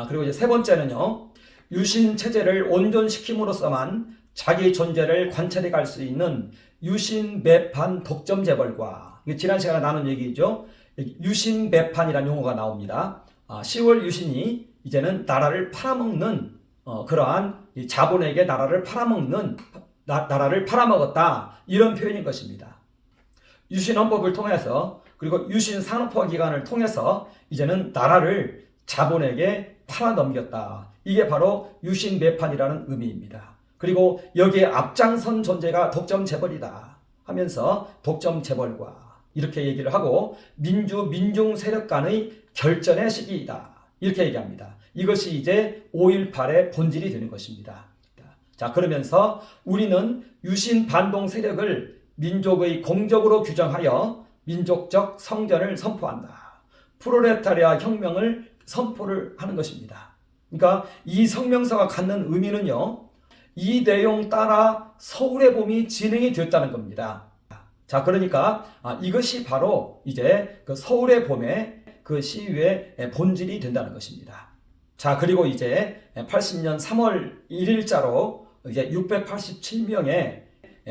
그리고 이제 세 번째는요, 유신 체제를 온전시킴으로써만 자기 존재를 관찰해 갈 수 있는 유신 매판 독점 재벌과, 지난 시간에 나눈 얘기죠. 유신 매판이라는 용어가 나옵니다. 10월 유신이 이제는 나라를 팔아먹는 그러한 자본에게 나라를 팔아먹었다 이런 표현인 것입니다. 유신헌법을 통해서 그리고 유신산업화 기관을 통해서 이제는 나라를 자본에게 팔아넘겼다. 이게 바로 유신매판이라는 의미입니다. 그리고 여기에 앞장선 존재가 독점 재벌이다 하면서 독점 재벌과 이렇게 얘기를 하고 민중 세력 간의 결전의 시기이다 이렇게 얘기합니다. 이것이 이제 5.18의 본질이 되는 것입니다. 자, 그러면서 우리는 유신 반동 세력을 민족의 공적으로 규정하여 민족적 성전을 선포한다. 프롤레타리아 혁명을 선포를 하는 것입니다. 그러니까 이 성명서가 갖는 의미는요, 이 내용 따라 서울의 봄이 진행이 되었다는 겁니다. 자, 그러니까 이것이 바로 이제 그 서울의 봄의 그 시위의 본질이 된다는 것입니다. 자, 그리고 이제 80년 3월 1일자로 이제 687명의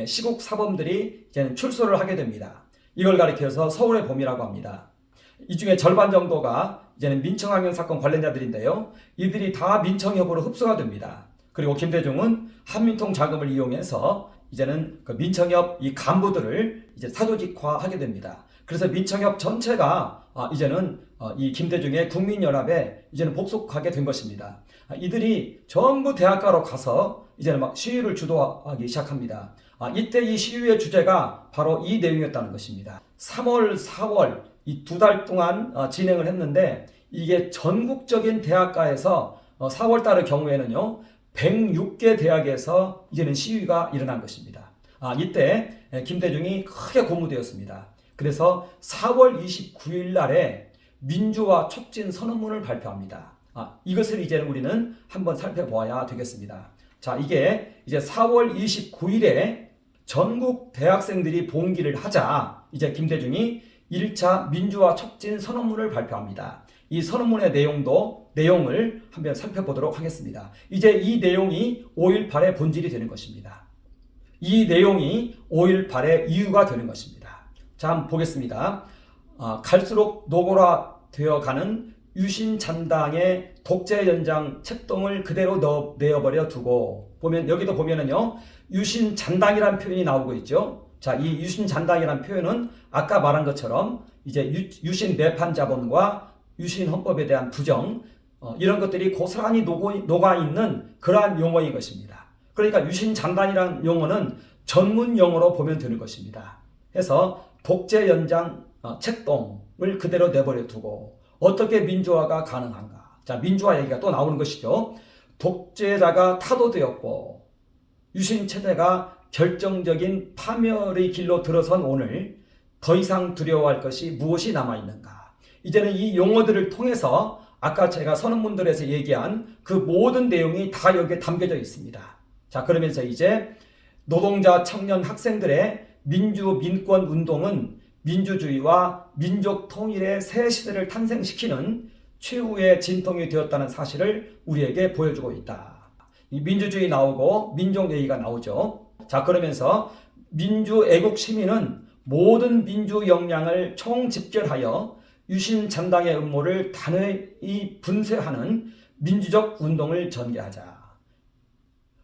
시국 사범들이 이제는 출소를 하게 됩니다. 이걸 가리켜서 서울의 봄이라고 합니다. 이 중에 절반 정도가 이제는 민청학연 사건 관련자들인데요. 이들이 다 민청협으로 흡수가 됩니다. 그리고 김대중은 한민통 자금을 이용해서 이제는 그 민청협 이 간부들을 이제 사조직화하게 됩니다. 그래서 민청협 전체가 이제는 이 김대중의 국민연합에 이제는 복속하게 된 것입니다. 이들이 전부 대학가로 가서 이제는 막 시위를 주도하기 시작합니다. 이때 이 시위의 주제가 바로 이 내용이었다는 것입니다. 3월, 4월 이 2달 동안 진행을 했는데 이게 전국적인 대학가에서 4월 달의 경우에는요 106개 대학에서 이제는 시위가 일어난 것입니다. 이때 김대중이 크게 고무되었습니다. 그래서 4월 29일 날에 민주화 촉진 선언문을 발표합니다. 이것을 이제는 우리는 한번 살펴보아야 되겠습니다. 자, 이게 이제 4월 29일에 전국 대학생들이 봉기를 하자 이제 김대중이 1차 민주화 촉진 선언문을 발표합니다. 이 선언문의 내용을 한번 살펴보도록 하겠습니다. 이제 이 내용이 5.18의 본질이 되는 것입니다. 이 내용이 5.18의 이유가 되는 것입니다. 자, 한번 보겠습니다. 갈수록 노골화되어 가는 유신잔당의 독재 연장 책동을 그대로 내어버려 두고 여기도 보면은요 유신잔당이라는 표현이 나오고 있죠. 자, 이 유신잔당이라는 표현은 아까 말한 것처럼 이제 유신 매판 자본과 유신 헌법에 대한 부정 이런 것들이 고스란히 녹아 있는 그러한 용어인 것입니다. 그러니까 유신잔당이라는 용어는 전문 용어로 보면 되는 것입니다. 해서 독재 연장 책동을 그대로 내버려 두고 어떻게 민주화가 가능한가? 자, 민주화 얘기가 또 나오는 것이죠. 독재자가 타도되었고 유신 체제가 결정적인 파멸의 길로 들어선 오늘 더 이상 두려워할 것이 무엇이 남아있는가? 이제는 이 용어들을 통해서 아까 제가 선언문들에서 얘기한 그 모든 내용이 다 여기에 담겨져 있습니다. 자, 그러면서 이제 노동자, 청년, 학생들의 민주, 민권 운동은 민주주의와 민족 통일의 새 시대를 탄생시키는 최후의 진통이 되었다는 사실을 우리에게 보여주고 있다. 이 민주주의 나오고 민족 얘기가 나오죠. 자, 그러면서 민주 애국 시민은 모든 민주 역량을 총집결하여 유신 전당의 음모를 단호히 분쇄하는 민주적 운동을 전개하자.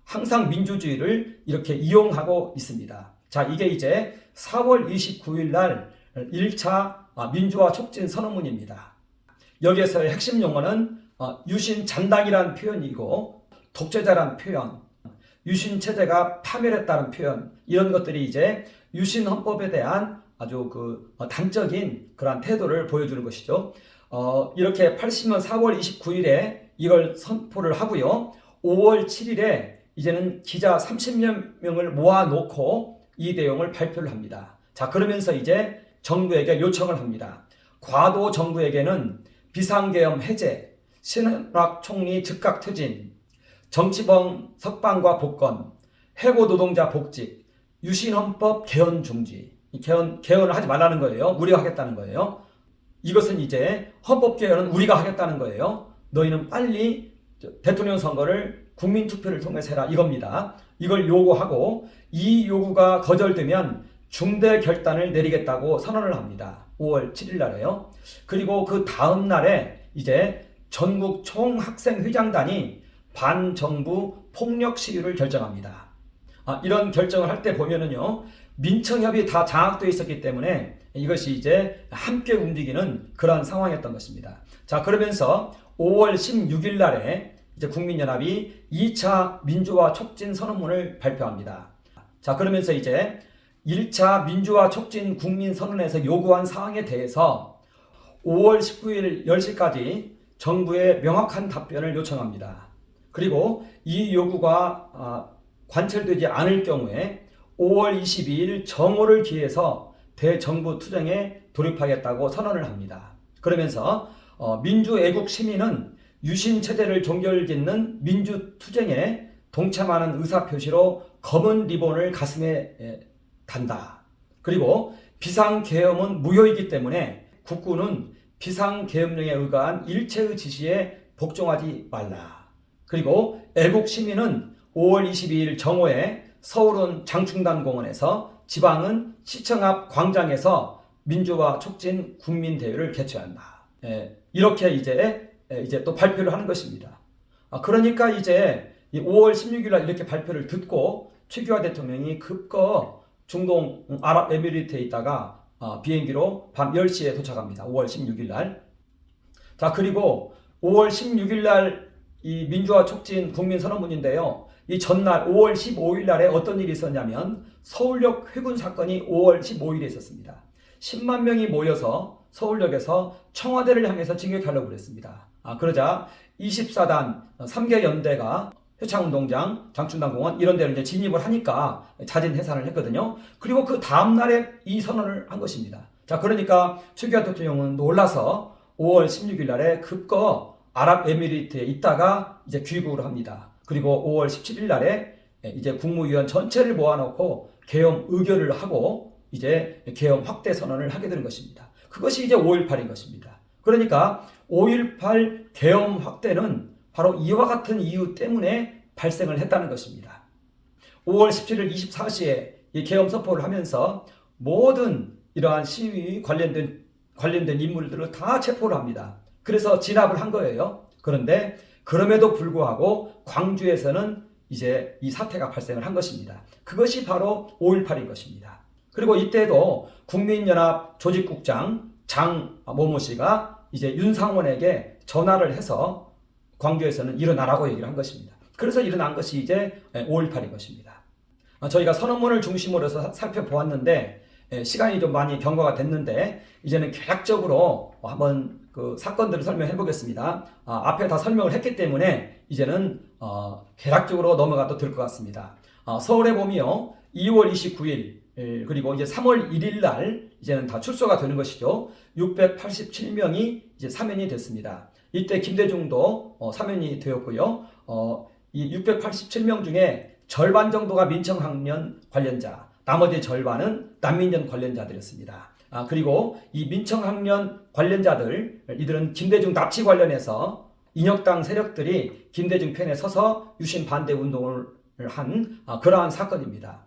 항상 민주주의를 이렇게 이용하고 있습니다. 자, 이게 이제 4월 29일 날 1차 민주화 촉진 선언문입니다. 여기에서의 핵심 용어는 유신 잔당이라는 표현이고 독재자란 표현, 유신 체제가 파멸했다는 표현, 이런 것들이 이제 유신 헌법에 대한 아주 단적인 그러한 태도를 보여주는 것이죠. 이렇게 80년 4월 29일에 이걸 선포를 하고요. 5월 7일에 이제는 기자 30명을 모아놓고 이 내용을 발표를 합니다. 자, 그러면서 이제 정부에게 요청을 합니다. 과도 정부에게는 비상계엄 해제, 신원학 총리 즉각 퇴진, 정치범 석방과 복권, 해고 노동자 복직, 유신헌법 개헌 중지. 개헌을 하지 말라는 거예요. 우리가 하겠다는 거예요. 이것은 이제 헌법 개헌은 우리가 하겠다는 거예요. 너희는 빨리 대통령 선거를 국민투표를 통해서 해라, 이겁니다. 이걸 요구하고 이 요구가 거절되면 중대 결단을 내리겠다고 선언을 합니다. 5월 7일 날에요. 그리고 그 다음 날에 이제 전국 총학생회장단이 반정부 폭력 시위를 결정합니다. 이런 결정을 할 때 보면은요, 민청협이 다 장악되어 있었기 때문에 이것이 이제 함께 움직이는 그런 상황이었던 것입니다. 자, 그러면서 5월 16일 날에 이제 국민연합이 2차 민주화 촉진 선언문을 발표합니다. 자, 그러면서 이제 1차 민주화 촉진 국민선언에서 요구한 사항에 대해서 5월 19일 10시까지 정부에 명확한 답변을 요청합니다. 그리고 이 요구가 관철되지 않을 경우에 5월 22일 정오를 기해서 대정부 투쟁에 돌입하겠다고 선언을 합니다. 그러면서 민주애국 시민은 유신체제를 종결짓는 민주투쟁에 동참하는 의사표시로 검은 리본을 가슴에 단다. 그리고 비상계엄은 무효이기 때문에 국군은 비상계엄령에 의거한 일체의 지시에 복종하지 말라. 그리고 애국 시민은 5월 22일 정오에 서울은 장충단 공원에서, 지방은 시청 앞 광장에서 민주화 촉진 국민대회를 개최한다. 이렇게 이제 또 발표를 하는 것입니다. 그러니까 이제 5월 16일 날 이렇게 발표를 듣고 최규하 대통령이 급거 중동 아랍에미리트에 있다가 비행기로 밤 10시에 도착합니다. 5월 16일 날. 자, 그리고 5월 16일 날 이 민주화 촉진 국민선언문인데요. 이 전날 5월 15일 날에 어떤 일이 있었냐면 서울역 회군 사건이 5월 15일에 있었습니다. 10만 명이 모여서 서울역에서 청와대를 향해서 진격하려고 그랬습니다. 그러자 24단 3개 연대가 효창운동장, 장충당공원 이런 데를 이제 진입을 하니까 자진 해산을 했거든요. 그리고 그 다음날에 이 선언을 한 것입니다. 자, 그러니까 최규하 대통령은 놀라서 5월 16일 날에 급거 아랍에미리트에 있다가 이제 귀국을 합니다. 그리고 5월 17일 날에 이제 국무위원 전체를 모아놓고 계엄 의결을 하고 이제 계엄 확대 선언을 하게 되는 것입니다. 그것이 이제 5.18인 것입니다. 그러니까 5.18 계엄 확대는 바로 이와 같은 이유 때문에 발생을 했다는 것입니다. 5월 17일 24시에 이 계엄 선포를 하면서 모든 이러한 시위 관련된 인물들을 다 체포를 합니다. 그래서 진압을 한 거예요. 그런데 그럼에도 불구하고 광주에서는 이제 이 사태가 발생을 한 것입니다. 그것이 바로 5.18인 것입니다. 그리고 이때도 국민연합 조직국장 장모모 씨가 이제 윤상원에게 전화를 해서 광주에서는 일어나라고 얘기를 한 것입니다. 그래서 일어난 것이 이제 5.18인 것입니다. 저희가 선언문을 중심으로 해서 살펴보았는데 시간이 좀 많이 경과가 됐는데 이제는 개략적으로 한번 그 사건들을 설명해 보겠습니다. 앞에 다 설명을 했기 때문에 이제는 개략적으로 넘어가도 될 것 같습니다. 서울의 봄이요, 2월 29일 그리고 이제 3월 1일 날 이제는 다 출소가 되는 것이죠. 687명이 이제 사면이 됐습니다. 이때 김대중도 사면이 되었고요. 이 687명 중에 절반 정도가 민청학년 관련자, 나머지 절반은 난민전 관련자들이었습니다. 그리고 이 민청학년 관련자들, 이들은 김대중 납치 관련해서 인혁당 세력들이 김대중 편에 서서 유신 반대 운동을 한 그러한 사건입니다.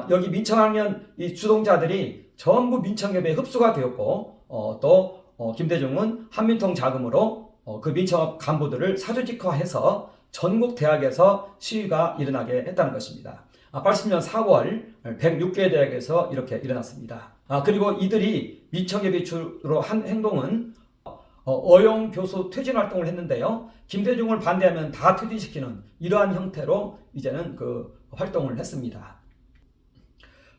여기 민청학년 이 주동자들이 전부 민청협에 흡수가 되었고 또 김대중은 한민통 자금으로 그 민청업 간부들을 사조직화해서 전국 대학에서 시위가 일어나게 했다는 것입니다. 80년 4월 106개 대학에서 이렇게 일어났습니다. 그리고 이들이 민청협이 주로 한 행동은 어용 교수 퇴진 활동을 했는데요. 김대중을 반대하면 다 퇴진시키는 이러한 형태로 이제는 그 활동을 했습니다.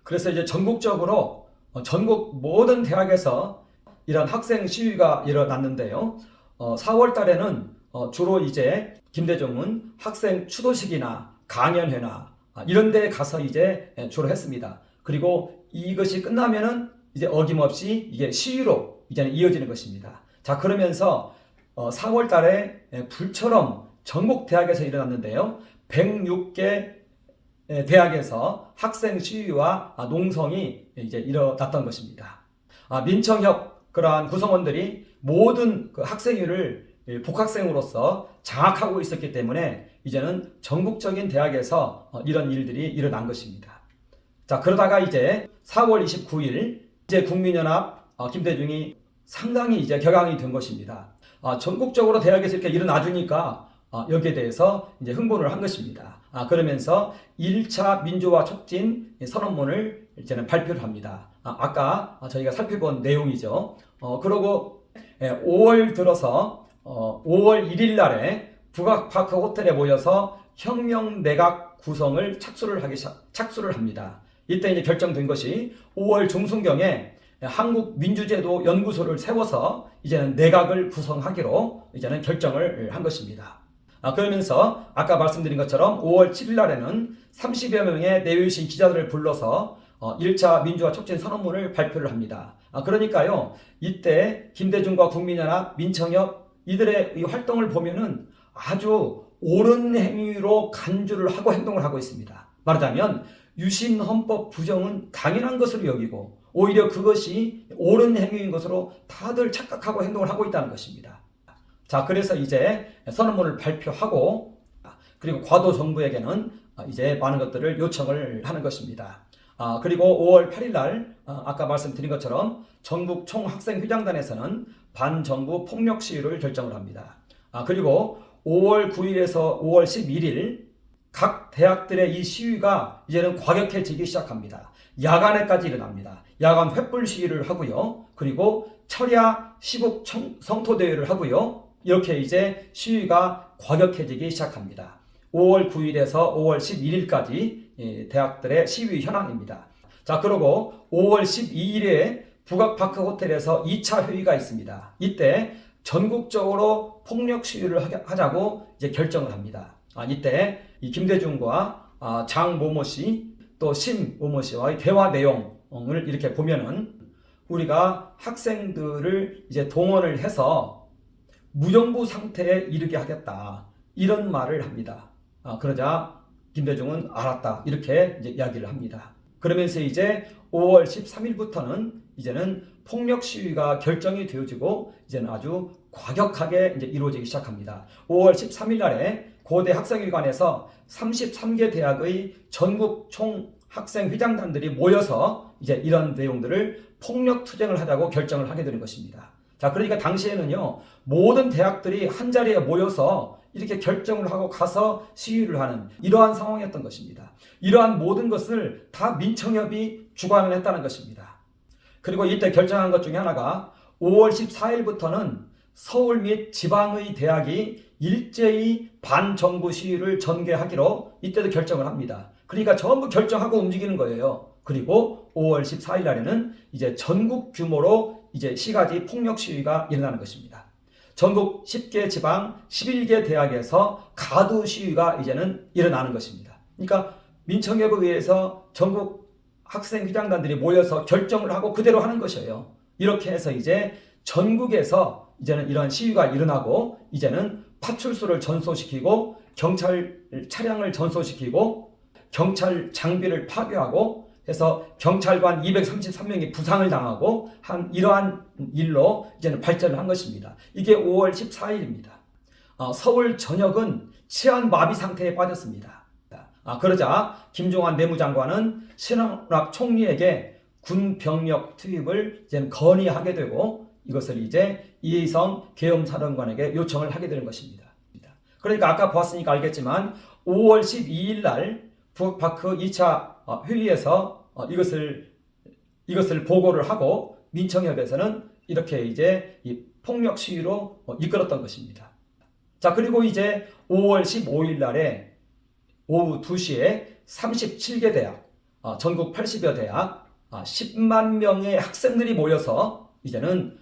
그래서 이제 전국적으로 전국 모든 대학에서 이런 학생 시위가 일어났는데요. 4월 달에는 주로 이제 김대중은 학생 추도식이나 강연회나 이런 데 가서 이제 주로 했습니다. 그리고 이것이 끝나면은 이제 어김없이 이게 시위로 이제는 이어지는 것입니다. 자, 그러면서 4월 달에 불처럼 전국 대학에서 일어났는데요. 106개 대학에서 학생 시위와 농성이 이제 일어났던 것입니다. 민청협 그러한 구성원들이 모든 그 학생회를 복학생으로서 장악하고 있었기 때문에 이제는 전국적인 대학에서 이런 일들이 일어난 것입니다. 자, 그러다가 이제 4월 29일 이제 국민연합 김대중이 상당히 이제 격앙이 된 것입니다. 전국적으로 대학에서 이렇게 일어나 주니까 여기에 대해서 이제 흥분을 한 것입니다. 그러면서 1차 민주화 촉진 선언문을 이제는 발표를 합니다. 아까 저희가 살펴본 내용이죠. 그러고 5월 들어서 5월 1일 날에 북악파크 호텔에 모여서 혁명 내각 구성을 착수를 합니다. 이때 이제 결정된 것이 5월 중순경에 한국민주제도 연구소를 세워서 이제는 내각을 구성하기로 이제는 결정을 한 것입니다. 그러면서 아까 말씀드린 것처럼 5월 7일 날에는 30여 명의 내외신 기자들을 불러서 1차 민주화 촉진 선언문을 발표를 합니다. 그러니까요, 이때 김대중과 국민연합, 민청협 이들의 이 활동을 보면은 아주 옳은 행위로 간주를 하고 행동을 하고 있습니다. 말하자면 유신 헌법 부정은 당연한 것으로 여기고 오히려 그것이 옳은 행위인 것으로 다들 착각하고 행동을 하고 있다는 것입니다. 자, 그래서 이제 선언문을 발표하고 그리고 과도 정부에게는 이제 많은 것들을 요청을 하는 것입니다. 그리고 5월 8일 날 아까 말씀드린 것처럼 전국 총학생회장단에서는 반정부 폭력 시위를 결정을 합니다. 그리고 5월 9일에서 5월 11일 각 대학들의 이 시위가 이제는 과격해지기 시작합니다. 야간에까지 일어납니다. 야간 횃불 시위를 하고요. 그리고 철야 시국 성토대회를 하고요. 이렇게 이제 시위가 과격해지기 시작합니다. 5월 9일에서 5월 11일까지 대학들의 시위 현황입니다. 자, 그리고 5월 12일에 북악파크 호텔에서 2차 회의가 있습니다. 이때 전국적으로 폭력 시위를 하자고 이제 결정을 합니다. 이때 이 김대중과 장모모 씨 또 심모모 씨와의 대화 내용을 이렇게 보면은 우리가 학생들을 이제 동원을 해서 무정부 상태에 이르게 하겠다 이런 말을 합니다. 그러자 김대중은 알았다 이렇게 이제 이야기를 합니다. 그러면서 이제 5월 13일부터는 이제는 폭력 시위가 결정이 되어지고 이제는 아주 과격하게 이제 이루어지기 시작합니다. 5월 13일 날에 고대 학생회관에서 33개 대학의 전국 총학생회장단들이 모여서 이제 이런 내용들을 폭력 투쟁을 하자고 결정을 하게 되는 것입니다. 자, 그러니까 당시에는요, 모든 대학들이 한 자리에 모여서 이렇게 결정을 하고 가서 시위를 하는 이러한 상황이었던 것입니다. 이러한 모든 것을 다 민청협이 주관을 했다는 것입니다. 그리고 이때 결정한 것 중에 하나가 5월 14일부터는 서울 및 지방의 대학이 일제히 반정부 시위를 전개하기로 이때도 결정을 합니다. 그러니까 전부 결정하고 움직이는 거예요. 그리고 5월 14일 날에는 이제 전국 규모로 이제 시가지 폭력 시위가 일어나는 것입니다. 전국 10개 지방 11개 대학에서 가두 시위가 이제는 일어나는 것입니다. 그러니까 민청협에 의해서 전국 학생회장단들이 모여서 결정을 하고 그대로 하는 것이에요. 이렇게 해서 이제 전국에서 이제는 이런 시위가 일어나고 이제는 파출소를 전소시키고 경찰 차량을 전소시키고 경찰 장비를 파괴하고 해서 경찰관 233명이 부상을 당하고 한 이러한 일로 이제는 발전을 한 것입니다. 이게 5월 14일입니다. 서울 전역은 치안 마비 상태에 빠졌습니다. 그러자 김종환 내무장관은 신원학 총리에게 군 병력 투입을 이제 건의하게 되고 이것을 이제 이혜성 계엄사령관에게 요청을 하게 되는 것입니다. 그러니까 아까 보았으니까 알겠지만 5월 12일 날 북파크 2차 회의에서 이것을 보고를 하고 민청협에서는 이렇게 이제 이 폭력 시위로 이끌었던 것입니다. 자, 그리고 이제 5월 15일 날에 오후 2시에 37개 대학, 전국 80여 대학, 10만 명의 학생들이 모여서 이제는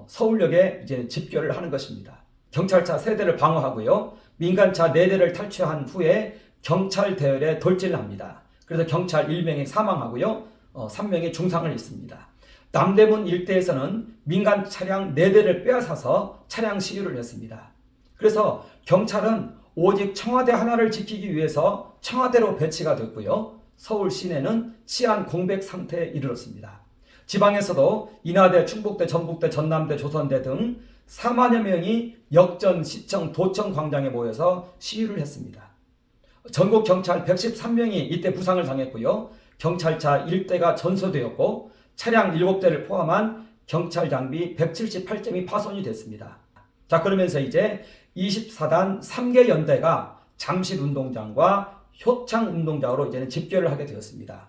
서울역에 이제 집결을 하는 것입니다. 경찰차 3대를 방어하고요. 민간차 4대를 탈취한 후에 경찰 대열에 돌진을 합니다. 그래서 경찰 1명이 사망하고요. 3명이 중상을 입습니다. 남대문 일대에서는 민간 차량 4대를 빼앗아서 차량 시위를 했습니다. 그래서 경찰은 오직 청와대 하나를 지키기 위해서 청와대로 배치가 됐고요. 서울 시내는 치안 공백 상태에 이르렀습니다. 지방에서도 인하대, 충북대, 전북대, 전남대, 조선대 등 4만여 명이 역전, 시청, 도청 광장에 모여서 시위를 했습니다. 전국 경찰 113명이 이때 부상을 당했고요. 경찰차 1대가 전소되었고 차량 7대를 포함한 경찰 장비 178점이 파손이 됐습니다. 자, 그러면서 이제 24단 3개 연대가 잠실운동장과 효창운동장으로 이제는 집결을 하게 되었습니다.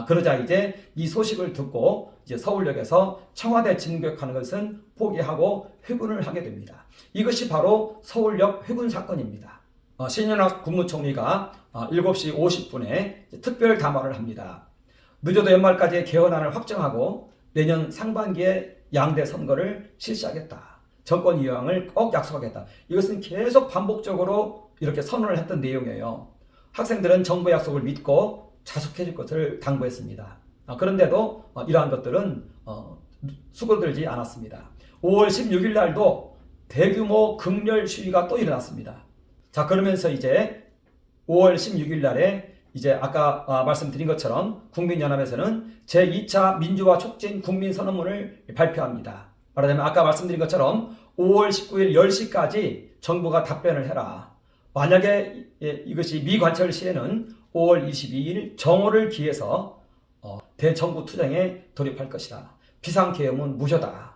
그러자 이제 이 소식을 듣고 이제 서울역에서 청와대 진격하는 것은 포기하고 회군을 하게 됩니다. 이것이 바로 서울역 회군 사건입니다. 신현학 국무총리가 7시 50분에 특별 담화를 합니다. 늦어도 연말까지 개헌안을 확정하고 내년 상반기에 양대 선거를 실시하겠다. 정권 이양을 꼭 약속하겠다. 이것은 계속 반복적으로 이렇게 선언을 했던 내용이에요. 학생들은 정부 약속을 믿고 자숙해 줄 것을 당부했습니다. 그런데도 이러한 것들은 수그러들지 않았습니다. 5월 16일 날도 대규모 극렬 시위가 또 일어났습니다. 자, 그러면서 이제 5월 16일 날에 이제 아까 말씀드린 것처럼 국민연합에서는 제2차 민주화 촉진 국민선언문을 발표합니다. 말하자면 아까 말씀드린 것처럼 5월 19일 10시까지 정부가 답변을 해라. 만약에 이것이 미관철 시에는 5월 22일 정오를 기해서 대정부 투쟁에 돌입할 것이다. 비상계엄은 무효다.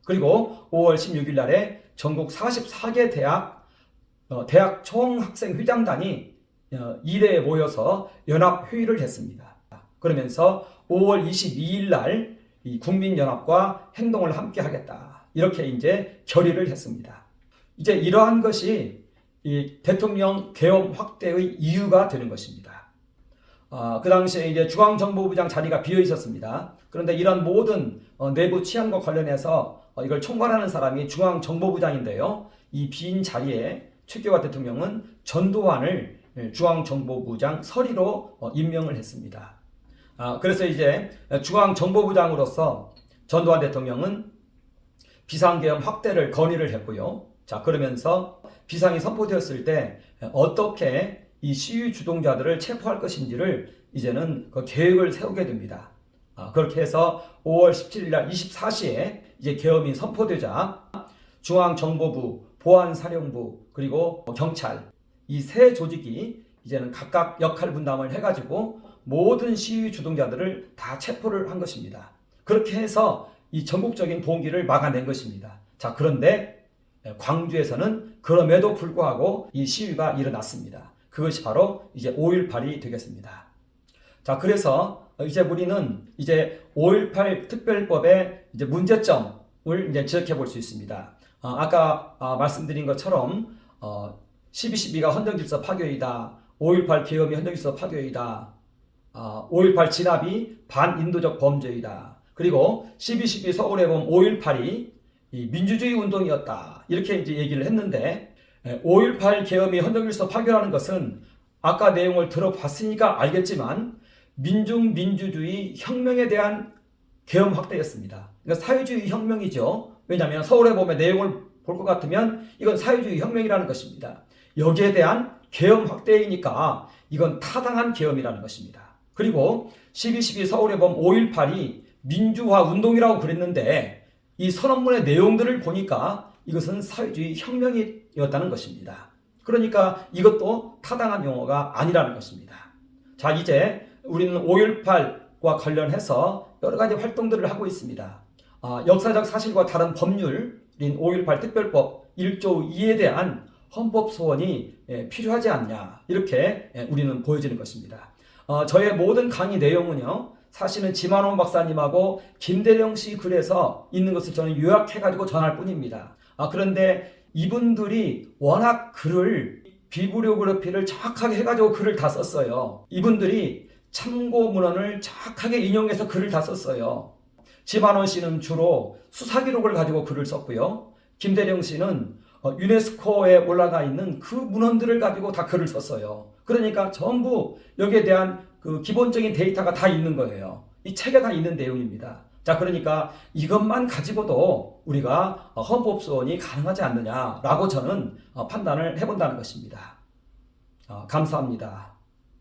그리고 5월 16일 날에 전국 44개 대학 총학생회장단이 1회에 모여서 연합회의를 했습니다. 그러면서 5월 22일 날 이 국민연합과 행동을 함께 하겠다. 이렇게 이제 결의를 했습니다. 이제 이러한 것이 이 대통령 계엄 확대의 이유가 되는 것입니다. 그 당시에 이제 중앙정보부장 자리가 비어 있었습니다. 그런데 이런 모든 내부 치안과 관련해서 이걸 총괄하는 사람이 중앙정보부장인데요. 이 빈 자리에 최규하 대통령은 전두환을 중앙정보부장 서리로 임명을 했습니다. 그래서 이제 중앙정보부장으로서 전두환 대통령은 비상계엄 확대를 건의를 했고요. 자, 그러면서 비상이 선포되었을 때 어떻게 이 시위 주동자들을 체포할 것인지를 이제는 그 계획을 세우게 됩니다. 그렇게 해서 5월 17일 날 24시에 이제 계엄이 선포되자 중앙정보부, 보안사령부, 그리고 경찰 이 세 조직이 이제는 각각 역할 분담을 해가지고 모든 시위 주동자들을 다 체포를 한 것입니다. 그렇게 해서 이 전국적인 봉기를 막아낸 것입니다. 자, 그런데 광주에서는 그럼에도 불구하고 이 시위가 일어났습니다. 그것이 바로 이제 5.18이 되겠습니다. 자, 그래서 이제 우리는 이제 5.18 특별법의 이제 문제점을 이제 지적해 볼 수 있습니다. 아까 말씀드린 것처럼 12.12가 헌정질서 파괴이다. 5.18 계엄이 헌정질서 파괴이다. 5.18 진압이 반인도적 범죄이다. 그리고 12.12 서울해봄 5.18이 민주주의 운동이었다. 이렇게 이제 얘기를 했는데 5.18 계엄이 헌정질서 파괴라는 것은 아까 내용을 들어봤으니까 알겠지만 민중민주주의 혁명에 대한 계엄 확대였습니다. 그러니까 사회주의 혁명이죠. 왜냐하면 서울해봄의 내용을 볼 것 같으면 이건 사회주의 혁명이라는 것입니다. 여기에 대한 계엄 확대이니까 이건 타당한 계엄이라는 것입니다. 그리고 12.12 서울해봄 5.18이 민주화 운동이라고 그랬는데 이 선언문의 내용들을 보니까 이것은 사회주의 혁명이었다는 것입니다. 그러니까 이것도 타당한 용어가 아니라는 것입니다. 자, 이제 우리는 5.18과 관련해서 여러 가지 활동들을 하고 있습니다. 역사적 사실과 다른 법률인 5.18 특별법 1조 2에 대한 헌법 소원이 필요하지 않냐, 이렇게 우리는 보여지는 것입니다. 저의 모든 강의 내용은요, 사실은 지만원 박사님하고 김대령 씨 글에서 있는 것을 저는 요약해가지고 전할 뿐입니다. 그런데 이분들이 워낙 글을 비블리오그래피를 정확하게 해가지고 글을 다 썼어요. 이분들이 참고 문헌을 정확하게 인용해서 글을 다 썼어요. 지만원 씨는 주로 수사 기록을 가지고 글을 썼고요. 김대령 씨는 유네스코에 올라가 있는 그 문헌들을 가지고 다 글을 썼어요. 그러니까 전부 여기에 대한 그 기본적인 데이터가 다 있는 거예요. 이 책에 다 있는 내용입니다. 자, 그러니까 이것만 가지고도 우리가 헌법 소원이 가능하지 않느냐라고 저는 판단을 해본다는 것입니다. 감사합니다.